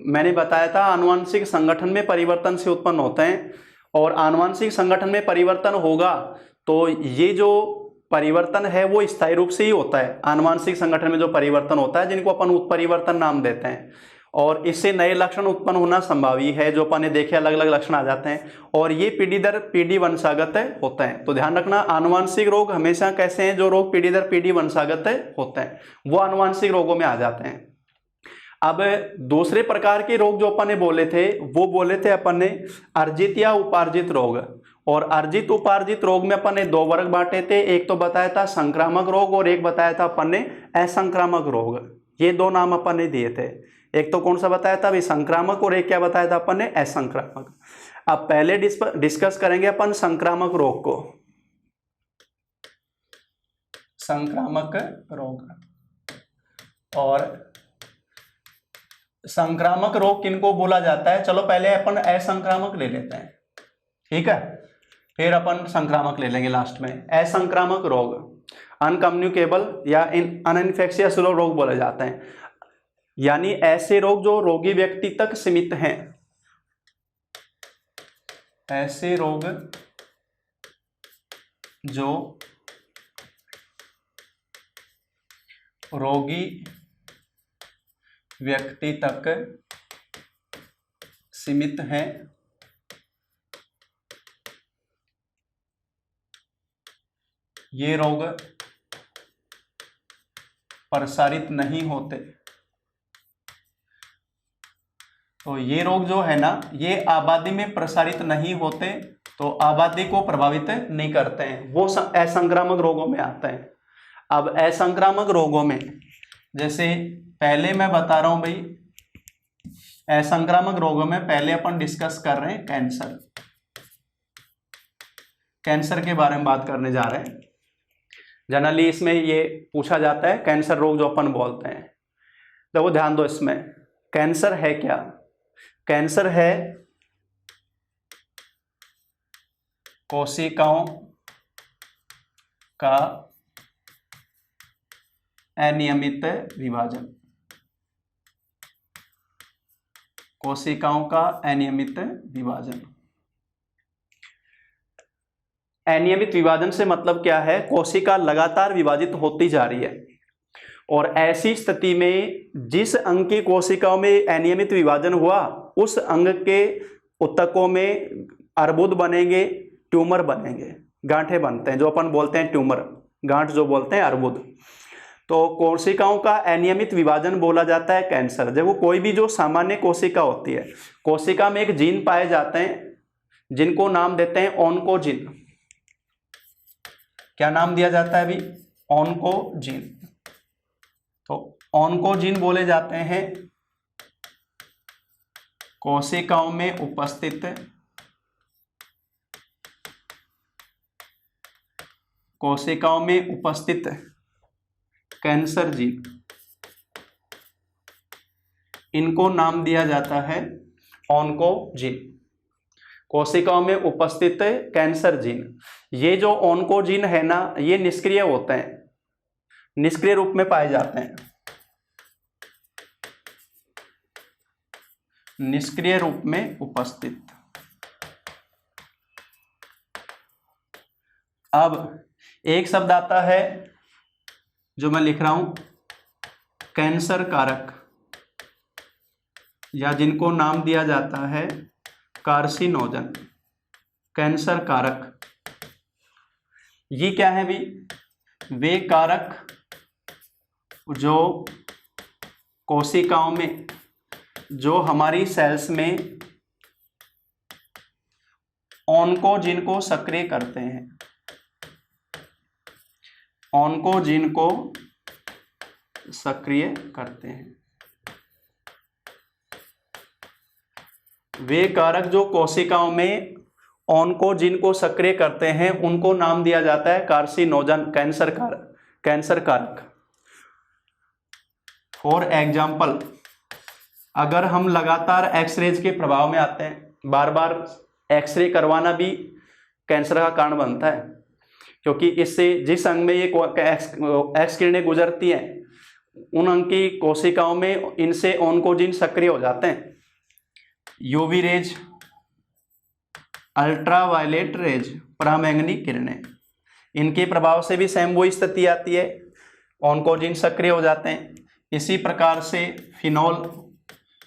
मैंने बताया था आनुवांशिक संगठन में परिवर्तन से उत्पन्न होते हैं, और आनुवांशिक संगठन में परिवर्तन होगा तो ये जो परिवर्तन है वो स्थायी रूप से ही होता है। आनुवांशिक संगठन में जो परिवर्तन होता है जिनको अपन उत्परिवर्तन नाम देते हैं, और इससे नए लक्षण उत्पन्न होना संभावी है, जो अपन ने देखे अलग अलग लक्षण आ जाते हैं, और ये पीढ़ी दर पीढ़ी वंशागत होते हैं। तो ध्यान रखना, आनुवांशिक रोग हमेशा कैसे हैं? जो रोग पीढ़ी दर पीढ़ी वंशागत होते हैं वो आनुवांशिक रोगों में आ जाते हैं। अब दूसरे प्रकार के रोग जो अपन ने बोले थे वो बोले थे अपन ने अर्जित या उपार्जित रोग, और अर्जित उपार्जित रोग में अपन ने दो वर्ग बांटे थे, एक तो बताया था संक्रामक रोग और एक बताया था अपन ने असंक्रामक रोग। ये दो नाम अपन ने दिए थे, एक तो कौन सा बताया था भाई? संक्रामक, और एक क्या बताया था अपन ने? असंक्रामक। अब पहले डिस्कस करेंगे अपन संक्रामक रोग को। संक्रामक रोग, और संक्रामक रोग किनको बोला जाता है? चलो पहले अपन असंक्रामक ले लेते हैं, ठीक है, फिर अपन संक्रामक ले लेंगे लास्ट में। असंक्रामक रोग, अनकम्युनिकेबल या अनइन्फेक्शियस रोग बोले जाते हैं, यानी ऐसे रोग जो रोगी व्यक्ति तक सीमित हैं। ऐसे रोग जो रोगी व्यक्ति तक सीमित हैं, ये रोग प्रसारित नहीं होते। तो ये रोग जो है ना, ये आबादी में प्रसारित नहीं होते, तो आबादी को प्रभावित नहीं करते हैं, वो असंक्रामक रोगों में आते हैं। अब असंक्रामक रोगों में जैसे पहले मैं बता रहा हूं भाई, असंक्रामक रोगों में पहले अपन डिस्कस कर रहे हैं कैंसर। कैंसर के बारे में बात करने जा रहे हैं। जनरली इसमें ये पूछा जाता है कैंसर रोग जो अपन बोलते हैं। देखो ध्यान दो, इसमें कैंसर है क्या? कैंसर है कोशिकाओं का अनियमित विभाजन। कोशिकाओं का अनियमित विभाजन। अनियमित विभाजन से मतलब क्या है? कोशिका लगातार विभाजित होती जा रही है और ऐसी स्थिति में जिस अंग की कोशिकाओं में अनियमित विभाजन हुआ उस अंग के ऊतकों में अर्बुद बनेंगे, ट्यूमर बनेंगे, गांठें बनते हैं जो अपन बोलते हैं ट्यूमर, गांठ जो बोलते हैं अर्बुद। तो कोशिकाओं का अनियमित विभाजन बोला जाता है कैंसर। देखो कोई भी जो सामान्य कोशिका होती है, कोशिका में एक जीन पाए जाते हैं जिनको नाम देते हैं ऑन्कोजीन। क्या नाम दिया जाता है अभी? ऑन्कोजीन। तो ऑन्कोजीन बोले जाते हैं कोशिकाओं में उपस्थित कैंसर जीन, इनको नाम दिया जाता है ऑन्कोजीन। कोशिकाओं में उपस्थित कैंसर जीन। ये जो ऑन्कोजीन है ना, ये निष्क्रिय होते हैं, निष्क्रिय रूप में पाए जाते हैं, निष्क्रिय रूप में उपस्थित। अब एक शब्द आता है जो मैं लिख रहा हूं, कैंसर कारक, या जिनको नाम दिया जाता है कार्सिनोजन, कैंसर कारक। ये क्या है भी? वे कारक जो कोशिकाओं में, जो हमारी सेल्स में ऑन्कोजीन को सक्रिय करते हैं, ऑन्कोजीन को सक्रिय करते हैं। वे कारक जो कोशिकाओं में ऑन्कोजीन को सक्रिय करते हैं उनको नाम दिया जाता है कार्सिनोजन, कैंसर कारक, कैंसर कारक। फॉर एग्जाम्पल, अगर हम लगातार एक्सरेज के प्रभाव में आते हैं, बार बार एक्सरे करवाना भी कैंसर का कारण बनता है, क्योंकि इससे जिस अंग में ये एक्स किरणें गुजरती हैं उन अंग की कोशिकाओं में इनसे ऑन्कोजीन सक्रिय हो जाते हैं। यूवी रेज, अल्ट्रावायलेट रेज, पराबैंगनी किरणें, इनके प्रभाव से भी सेम वही स्थिति आती है, ऑन्कोजीन सक्रिय हो जाते हैं। इसी प्रकार से फिनॉल,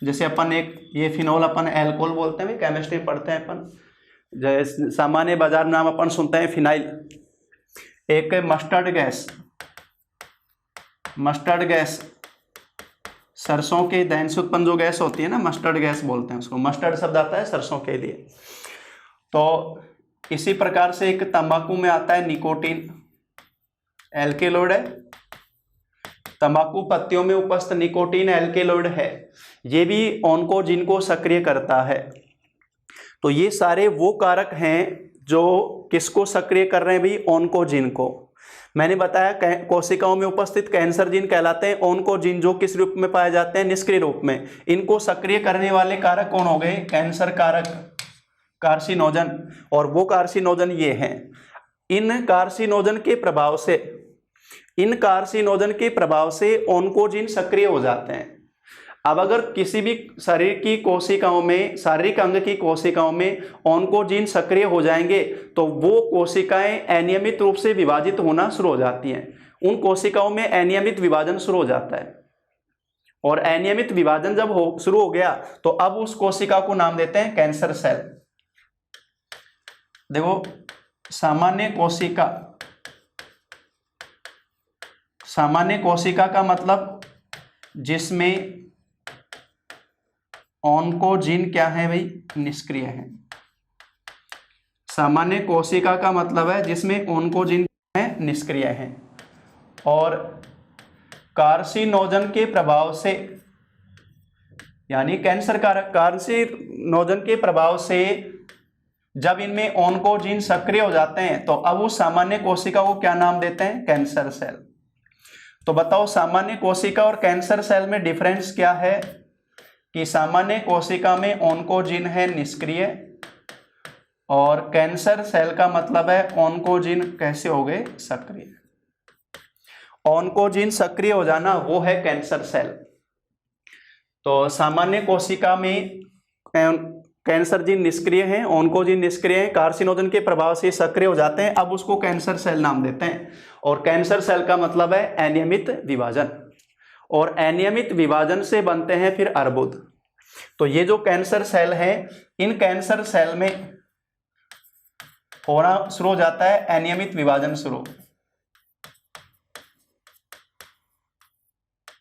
जैसे अपन एक ये फिनॉल अपन एल्कोहल बोलते हैं, केमिस्ट्री पढ़ते हैं अपन, जैसे सामान्य बाजार नाम अपन सुनते हैं फिनाइल। एक मस्टर्ड गैस, मस्टर्ड गैस सरसों के दहन से उत्पन्न जो गैस होती है ना, मस्टर्ड गैस बोलते हैं उसको, मस्टर्ड शब्द आता है सरसों के लिए। तो इसी प्रकार से एक तंबाकू में आता है निकोटीन, एल्केलॉइड है, तंबाकू पत्तियों में उपस्थित निकोटीन एल्केलॉइड है, ये भी ऑन्कोजीन को सक्रिय करता है। तो ये सारे वो कारक हैं जो किसको सक्रिय कर रहे हैं भी? ऑन्कोजीन को। मैंने बताया कोशिकाओं में उपस्थित कैंसर जीन कहलाते हैं ऑन्कोजीन, जो किस रूप में पाए जाते हैं? निष्क्रिय रूप में। इनको सक्रिय करने वाले कारक कौन हो गए? कैंसर कारक, कार्सिनोजन। और वो कार्सिनोजन ये हैं। इन कार्सिनोजन के प्रभाव से ऑन्कोजीन सक्रिय हो जाते हैं। अब अगर किसी भी शरीर की कोशिकाओं में, शारीरिक अंग की कोशिकाओं में ऑन्कोजीन सक्रिय हो जाएंगे तो वो कोशिकाएं अनियमित रूप से विभाजित होना शुरू हो जाती हैं। उन कोशिकाओं में अनियमित विभाजन शुरू हो जाता है, और अनियमित विभाजन जब शुरू हो गया तो अब उस कोशिका को नाम देते हैं कैंसर सेल। देखो सामान्य कोशिका का मतलब जिसमें ऑन्कोजीन क्या है भाई? निष्क्रिय है। सामान्य कोशिका का मतलब है जिसमें ऑन्कोजीन है, निष्क्रिय है। और कार्सिनोजन के प्रभाव से, यानी कैंसर कारक, कार्सिनोजन के प्रभाव से जब इनमें ऑन्कोजीन सक्रिय हो जाते हैं तो अब उस सामान्य कोशिका को क्या नाम देते हैं? Cancer cell. तो बताओ सामान्य कोशिका और कैंसर सेल में डिफरेंस क्या है? कि सामान्य कोशिका में ऑन्कोजीन है निष्क्रिय, और कैंसर सेल का मतलब है ऑन्कोजीन कैसे हो गए? सक्रिय। ऑन्कोजीन सक्रिय हो जाना वो है कैंसर सेल। तो सामान्य कोशिका में कैंसर जीन निष्क्रिय हैं, ऑन्कोजीन निष्क्रिय हैं, कार्सिनोजन के प्रभाव से सक्रिय हो जाते हैं, अब उसको कैंसर सेल नाम देते हैं। और कैंसर सेल का मतलब है अनियमित विभाजन, और अनियमित विभाजन से बनते हैं फिर अर्बुद। तो ये जो कैंसर सेल है, इन कैंसर सेल में होना शुरू हो जाता है अनियमित विभाजन शुरू,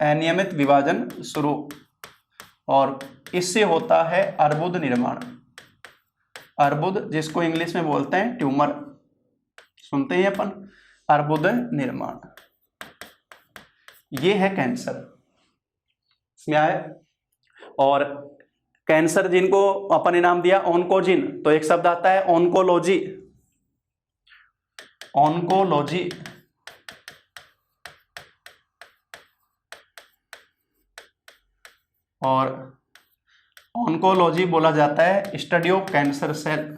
अनियमित विभाजन शुरू, और इससे होता है अर्बुद निर्माण। अर्बुद जिसको इंग्लिश में बोलते हैं ट्यूमर, सुनते हैं अपन, अर्बुद निर्माण, ये है कैंसर। इसमें आए। और कैंसर जिनको अपन ने नाम दिया ऑन्कोजीन, तो एक शब्द आता है ऑन्कोलॉजी। ऑन्कोलॉजी और ऑन्कोलॉजी बोला जाता है study of cancer cell,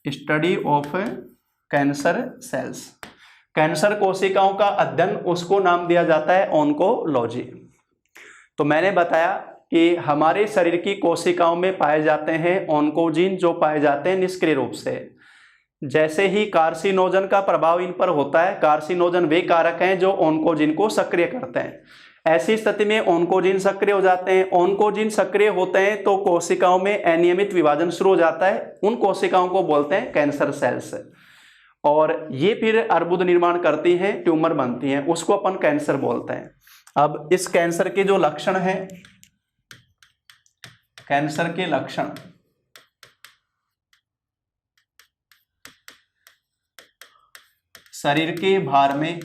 study of cancer cells. Cancer कोशिकाओं का अध्ययन उसको नाम दिया जाता है ऑन्कोलॉजी। तो मैंने बताया कि हमारे शरीर की कोशिकाओं में पाए जाते हैं ऑन्कोजीन, जो पाए जाते हैं निष्क्रिय रूप से। जैसे ही कार्सिनोजन का प्रभाव इन पर होता है, कार्सिनोजन वे कारक हैं जो ऑन्कोजीन को सक्रिय करते हैं। ऐसी स्थिति में ऑन्कोजीन सक्रिय हो जाते हैं। ऑन्कोजीन सक्रिय होते हैं तो कोशिकाओं में अनियमित विभाजन शुरू हो जाता है, उन कोशिकाओं को बोलते हैं कैंसर सेल्स, और ये फिर अर्बुद निर्माण करती हैं, ट्यूमर बनती हैं, उसको अपन कैंसर बोलते हैं। अब इस कैंसर के जो लक्षण हैं, कैंसर के लक्षण, शरीर के भार में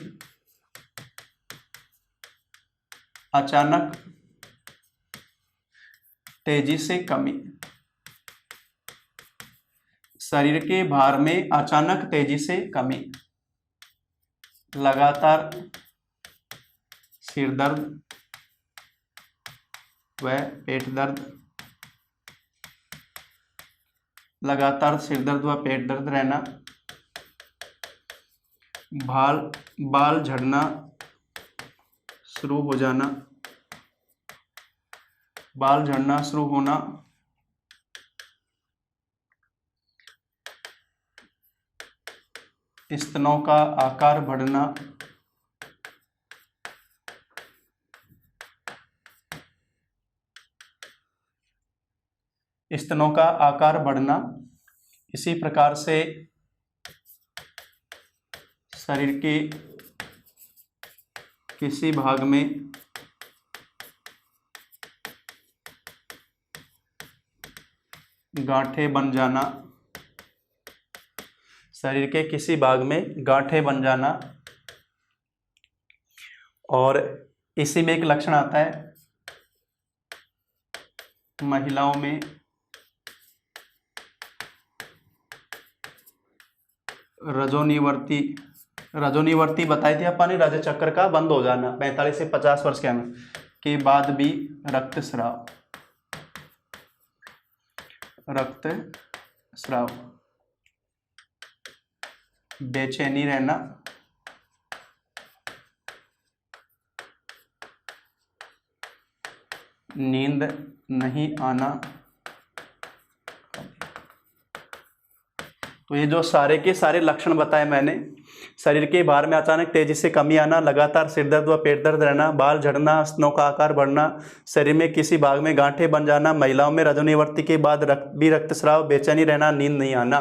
अचानक तेजी से कमी, शरीर के भार में अचानक तेजी से कमी, लगातार सिर दर्द व पेट दर्द, लगातार सिर दर्द व पेट दर्द रहना, बाल झड़ना शुरू हो जाना, बाल झड़ना शुरू होना, स्तनों का आकार बढ़ना, स्तनों का आकार बढ़ना। इसी प्रकार से शरीर के किसी भाग में गांठें बन जाना, शरीर के किसी भाग में गांठें बन जाना। और इसी में एक लक्षण आता है महिलाओं में रजोनिवर्ती बताई थी अपन ने, रज चक्र का बंद हो जाना 45 से 50 वर्ष के बाद भी रक्तस्राव, बेचैनी रहना, नींद नहीं आना। तो ये जो सारे के सारे लक्षण बताए मैंने, शरीर के भार में अचानक तेजी से कमी आना, लगातार सिर दर्द व पेट दर्द रहना, बाल झड़ना, स्तनों का आकार बढ़ना, शरीर में किसी भाग में गांठें बन जाना, महिलाओं में रजोनिवर्ती के बाद रक्तस्राव, बेचैनी रहना, नींद नहीं आना,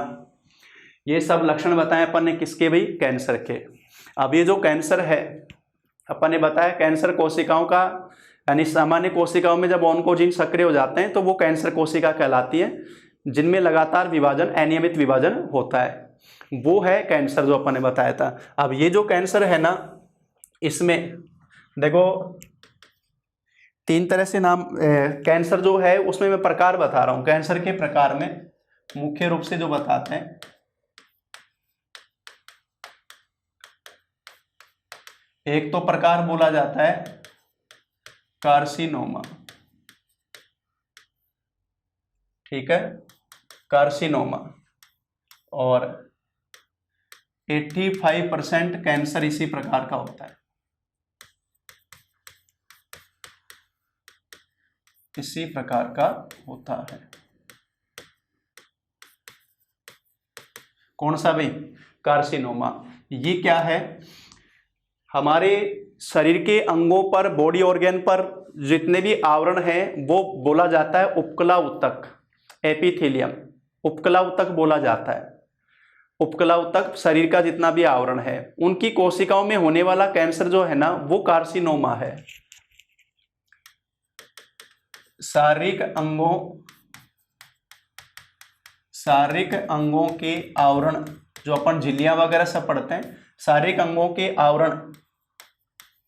ये सब लक्षण बताए अपन ने किसके भाई? कैंसर के। अब ये जो कैंसर है अपन ने बताया कैंसर कोशिकाओं का, यानी सामान्य कोशिकाओं में जब ऑन्कोजीन सक्रिय हो जाते हैं तो वो कैंसर कोशिका कहलाती है, जिनमें लगातार विभाजन, अनियमित विभाजन होता है, वो है कैंसर जो अपन ने बताया था। अब ये जो कैंसर है ना, इसमें देखो 3 तरह से नाम कैंसर जो है उसमें मैं प्रकार बता रहा हूँ। कैंसर के प्रकार में मुख्य रूप से जो बताते हैं, एक तो प्रकार बोला जाता है कार्सिनोमा, ठीक है, कार्सिनोमा, और 85% कैंसर इसी प्रकार का होता है, इसी प्रकार का होता है। कौन सा भाई? कार्सिनोमा। ये क्या है? हमारे शरीर के अंगों पर, बॉडी ऑर्गन पर जितने भी आवरण हैं वो बोला जाता है उपकला ऊतक, एपिथेलियम, उपकला ऊतक बोला जाता है। उपकला ऊतक शरीर का जितना भी आवरण है, उनकी कोशिकाओं में होने वाला कैंसर जो है ना, वो कार्सिनोमा है। शारीरिक अंगों के आवरण, जो अपन झिल्लियां वगैरह सब पढ़ते हैं, शारीरिक अंगों के आवरण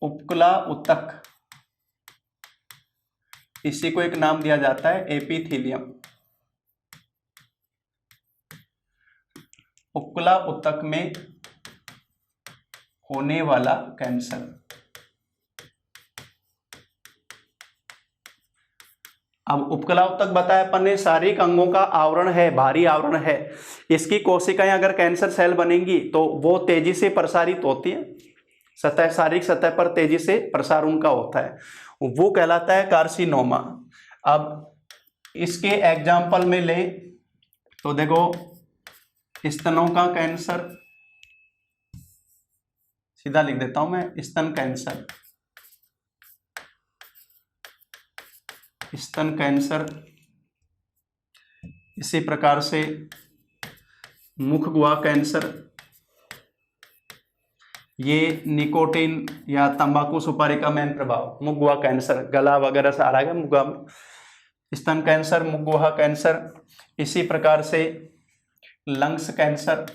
उपकला ऊतक, इसी को एक नाम दिया जाता है एपिथेलियम। उपकला ऊतक में होने वाला कैंसर। अब उपकला ऊतक बताया अपन ने, शारीरिक अंगों का आवरण है, भारी आवरण है, इसकी कोशिकाएं अगर कैंसर सेल बनेंगी तो वो तेजी से प्रसारित होती है, सतह, शारीरिक सतह पर तेजी से प्रसार उनका होता है, वो कहलाता है कार्सिनोमा। अब इसके एग्जाम्पल में ले तो देखो, स्तनों का कैंसर, सीधा लिख देता हूं मैं, स्तन कैंसर, स्तन कैंसर, इसी प्रकार से मुख गुहा कैंसर, ये निकोटीन या तंबाकू सुपारी का मेन प्रभाव, मुख गुहा कैंसर, गला वगैरह से आ रहा है मुख गुहा में, स्तन कैंसर, मुख गुहा कैंसर। इसी प्रकार से लंग्स कैंसर,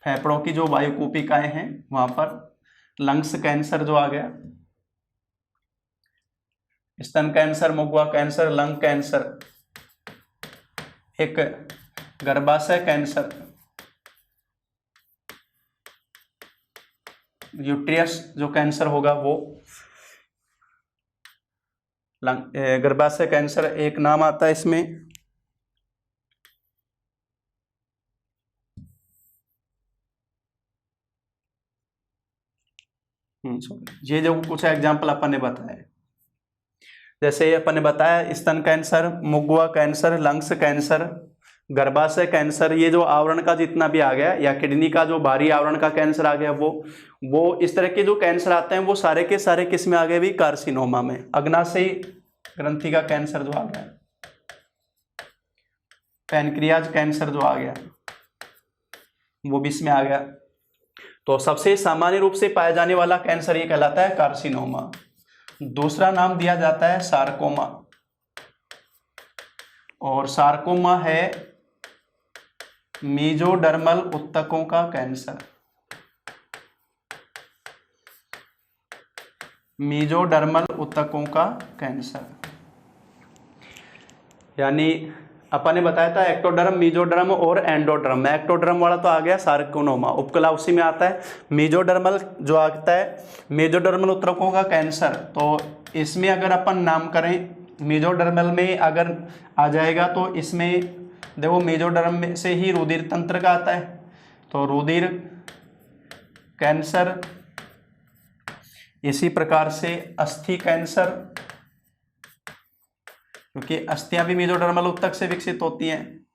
फेफड़ों की जो वायुकूपिकाएं हैं वहां पर लंग्स कैंसर जो आ गया, स्तन कैंसर, मुख गुहा कैंसर, लंग कैंसर, एक गर्भाशय कैंसर, यूट्रियस जो कैंसर होगा वो गर्भाशय कैंसर एक नाम आता है इसमें। ये जो कुछ एग्जाम्पल अपन ने बताया, जैसे अपन ने बताया स्तन कैंसर, मुख गुहा कैंसर, लंग्स कैंसर, गर्भाशय कैंसर, ये जो आवरण का जितना भी आ गया, या किडनी का जो भारी आवरण का कैंसर आ गया, वो इस तरह के जो कैंसर आते हैं वो सारे के सारे किस में आ गए भी? कार्सिनोमा में। अग्नाशयी ग्रंथि का कैंसर जो आ गया, पैनक्रियाज कैंसर जो आ गया, वो भी इसमें आ गया। तो सबसे सामान्य रूप से पाया जाने वाला कैंसर ये कहलाता है कार्सिनोमा। दूसरा नाम दिया जाता है सार्कोमा, और सार्कोमा है मेजोडर्मल ऊतकों का कैंसर, मेजोडर्मल ऊतकों का कैंसर। यानी अपन ने बताया था एक्टोडर्म, मेजोडर्म और एंडोडर्म। एक्टोडर्म वाला तो आ गया सार्कोनोमा, उपकला उसी में आता है। मेजोडर्मल जो आता है, मेजोडर्मल ऊतकों का कैंसर, तो इसमें अगर अपन नाम करें, मेजोडर्मल में अगर आ जाएगा तो इसमें देखो मेजोडर्म में से ही रुधिर तंत्र का आता है, तो रुधिर कैंसर। इसी प्रकार से अस्थि कैंसर, क्योंकि अस्थियां भी मेजोडर्मल ऊतक से विकसित होती हैं।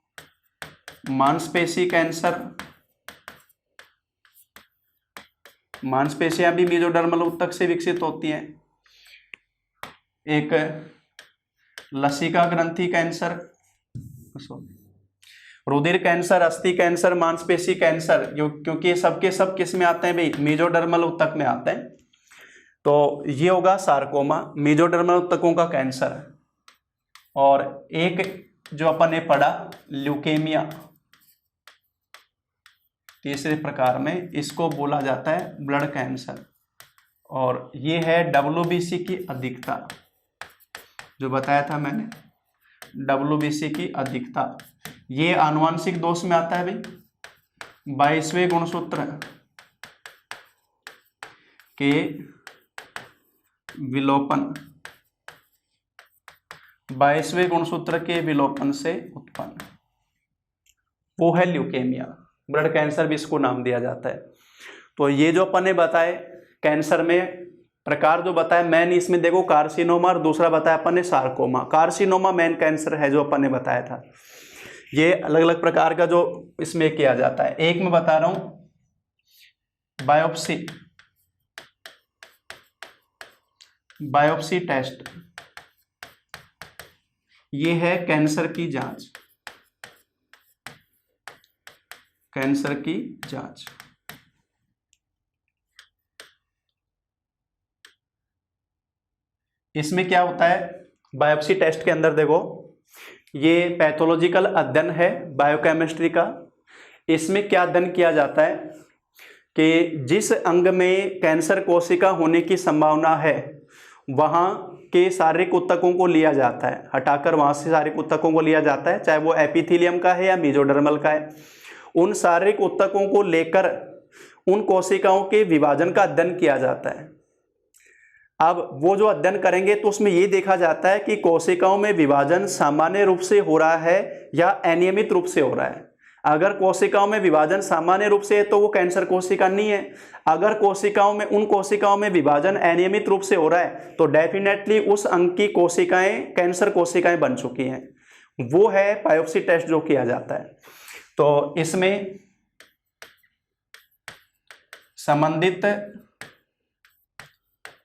मांसपेशी कैंसर, मांसपेशियां भी मेजोडर्मल ऊतक से विकसित होती हैं। एक लसिका ग्रंथि कैंसर, रुधिर कैंसर, अस्थि कैंसर, मांसपेशी कैंसर, क्योंकि सबके सब किस में आते हैं भाई? मेजोडर्मल ऊतक में आते हैं। तो ये होगा सार्कोमा, मेजोडर्मल ऊतकों का कैंसर। और एक जो अपन ने पढ़ा ल्यूकेमिया, तीसरे प्रकार में, इसको बोला जाता है ब्लड कैंसर। और ये है WBC की अधिकता, जो बताया था मैंने, WBC की अधिकता, ये आनुवंशिक दोष में आता है भाई। 22वें गुणसूत्र के विलोपन, 22वें गुणसूत्र के विलोपन से उत्पन्न, वो है ल्यूकेमिया, ब्लड कैंसर भी इसको नाम दिया जाता है। तो ये जो अपन ने बताए कैंसर में प्रकार जो बताया मेन, इसमें देखो कार्सिनोमा और दूसरा बताया अपन ने सार्कोमा। कार्सिनोमा मेन कैंसर है जो अपन ने बताया था। ये अलग अलग प्रकार का जो इसमें किया जाता है, एक मैं बता रहा हूं बायोप्सी टेस्ट, ये है कैंसर की जांच, कैंसर की जांच। इसमें क्या होता है बायोप्सी टेस्ट के अंदर, देखो ये पैथोलॉजिकल अध्ययन है बायोकेमिस्ट्री का। इसमें क्या अध्ययन किया जाता है कि जिस अंग में कैंसर कोशिका होने की संभावना है वहाँ के शारीरिक ऊतकों को लिया जाता है, हटाकर वहाँ से शारीरिक ऊतकों को लिया जाता है, चाहे वो एपिथेलियम का है या मेसोडर्मल का है। उन शारीरिक ऊतकों को लेकर उन कोशिकाओं के विभाजन का अध्ययन किया जाता है। अब वो जो अध्ययन करेंगे तो उसमें ये देखा जाता है कि कोशिकाओं में विभाजन सामान्य रूप से हो रहा है या अनियमित रूप से हो रहा है। अगर कोशिकाओं में विभाजन सामान्य रूप से है तो वो कैंसर कोशिका नहीं है। अगर उन कोशिकाओं में विभाजन अनियमित रूप से हो रहा है तो डेफिनेटली उस अंग की कोशिकाएं कैंसर कोशिकाएं बन चुकी हैं। वो है बायोप्सी टेस्ट जो किया जाता है। तो इसमें संबंधित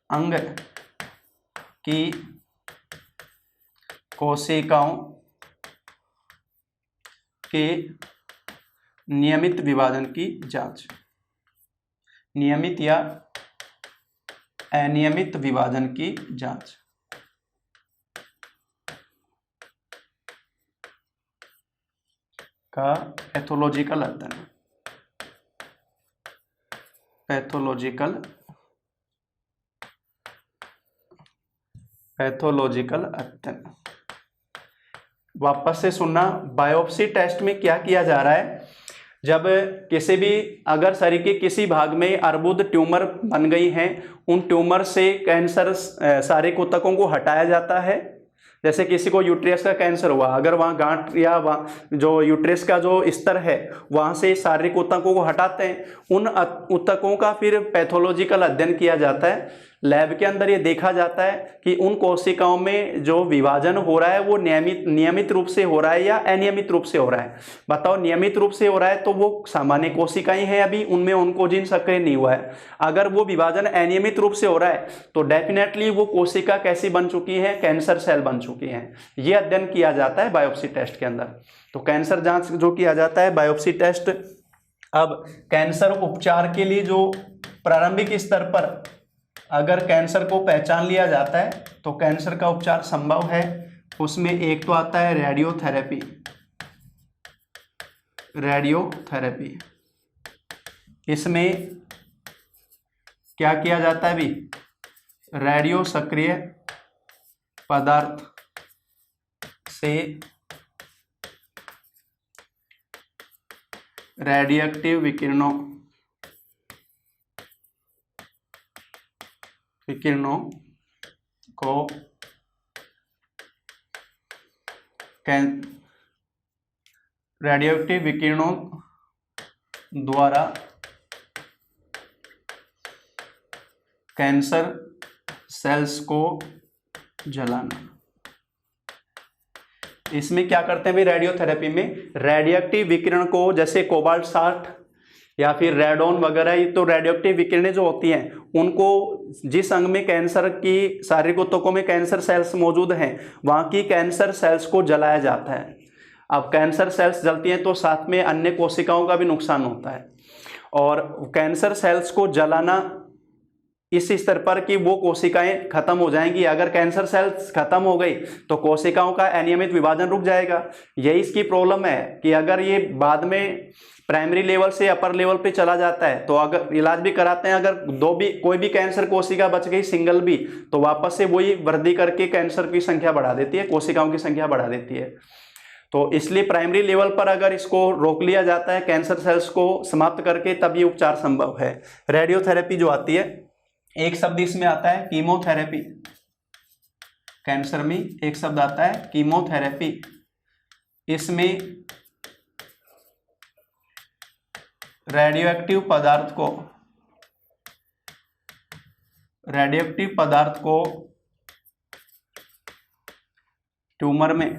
अंग की कोशिकाओं के नियमित विभाजन की जांच, नियमित या अनियमित विभाजन की जांच का पैथोलॉजिकल अध्ययन, पैथोलॉजिकल अध्ययन। वापस से सुनना, बायोप्सी टेस्ट में क्या किया जा रहा है, जब किसी भी अगर शरीर के किसी भाग में अर्बुद ट्यूमर बन गई हैं, उन ट्यूमर से कैंसर शारीरिक ऊतकों को हटाया जाता है। जैसे किसी को यूट्रस का कैंसर हुआ, अगर वहाँ गांठ या वहाँ जो यूट्रस का जो स्तर है वहाँ से शारीरिक ऊतकों को हटाते हैं, उन ऊतकों का फिर पैथोलॉजिकल अध्ययन किया जाता है। लैब के अंदर ये देखा जाता है कि उन कोशिकाओं में जो विभाजन हो रहा है वो नियमित रूप से हो रहा है या अनियमित रूप से हो रहा है। बताओ, नियमित रूप से हो रहा है तो वो सामान्य कोशिकाएं हैं, अभी उनमें ऑन्कोजीन सक्रिय नहीं हुआ है। अगर वो विभाजन अनियमित रूप से हो रहा है तो डेफिनेटली वो कोशिका कैसी बन चुकी है, कैंसर सेल बन चुकी है। ये अध्ययन किया जाता है बायोप्सी टेस्ट के अंदर। तो कैंसर जांच जो किया जाता है बायोप्सी टेस्ट। अब कैंसर उपचार के लिए जो प्रारंभिक स्तर पर अगर कैंसर को पहचान लिया जाता है तो कैंसर का उपचार संभव है। उसमें एक तो आता है रेडियोथेरेपी। इसमें क्या किया जाता है भी, रेडियो सक्रिय पदार्थ से रेडियोएक्टिव विकिरणों को रेडियोएक्टिव विकिरणों द्वारा कैंसर सेल्स को जलाना। इसमें क्या करते हैं भाई, रेडियोथेरेपी में रेडियोएक्टिव विकिरण को, जैसे कोबाल्ट 60 या फिर रेडोन वगैरह, ये तो रेडियोएक्टिव विकिरणें जो होती हैं उनको जिस अंग में कैंसर की शारीरिक ऊतकों में कैंसर सेल्स मौजूद हैं वहाँ की कैंसर सेल्स को जलाया जाता है। अब कैंसर सेल्स जलती हैं तो साथ में अन्य कोशिकाओं का भी नुकसान होता है। और कैंसर सेल्स को जलाना इस स्तर पर कि वो कोशिकाएं खत्म हो जाएंगी। अगर कैंसर सेल्स खत्म हो गई तो कोशिकाओं का अनियमित विभाजन रुक जाएगा। यही इसकी प्रॉब्लम है कि अगर ये बाद में प्राइमरी लेवल से अपर लेवल पे चला जाता है तो अगर इलाज भी कराते हैं, अगर कोई भी कैंसर कोशिका बच गई सिंगल भी, तो वापस से वही वृद्धि करके कैंसर की संख्या बढ़ा देती है, कोशिकाओं की संख्या बढ़ा देती है। तो इसलिए प्राइमरी लेवल पर अगर इसको रोक लिया जाता है, कैंसर सेल्स को समाप्त करके, तब ये उपचार संभव है। रेडियोथेरेपी जो आती है, एक शब्द इसमें आता है कीमोथेरेपी, कैंसर में एक शब्द आता है कीमोथेरेपी। इसमें रेडियोएक्टिव पदार्थ को ट्यूमर में,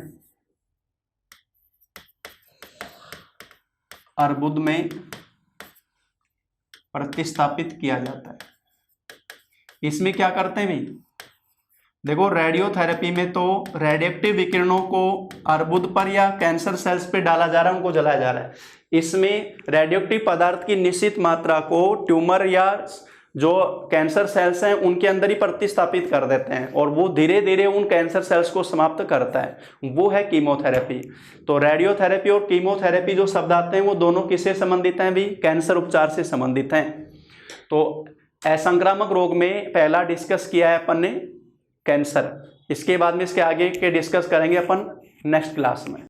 अर्बुद में प्रतिस्थापित किया जाता है। इसमें क्या करते हैं भाई, देखो रेडियोथेरेपी में तो रेडियोएक्टिव विकिरणों को अर्बुद पर या कैंसर सेल्स पे डाला जा रहा है, उनको जलाया जा रहा है। इसमें रेडियोएक्टिव पदार्थ की निश्चित मात्रा को ट्यूमर या जो कैंसर सेल्स हैं उनके अंदर ही प्रतिस्थापित कर देते हैं और वो धीरे धीरे उन कैंसर सेल्स को समाप्त करता है, वो है कीमोथेरेपी। तो रेडियोथेरेपी और कीमोथेरेपी जो शब्द आते हैं वो दोनों किससे संबंधित हैं भी, कैंसर उपचार से संबंधित हैं। तो असंक्रामक रोग में पहला डिस्कस किया है अपन ने कैंसर, इसके बाद में इसके आगे के डिस्कस करेंगे अपन नेक्स्ट क्लास में।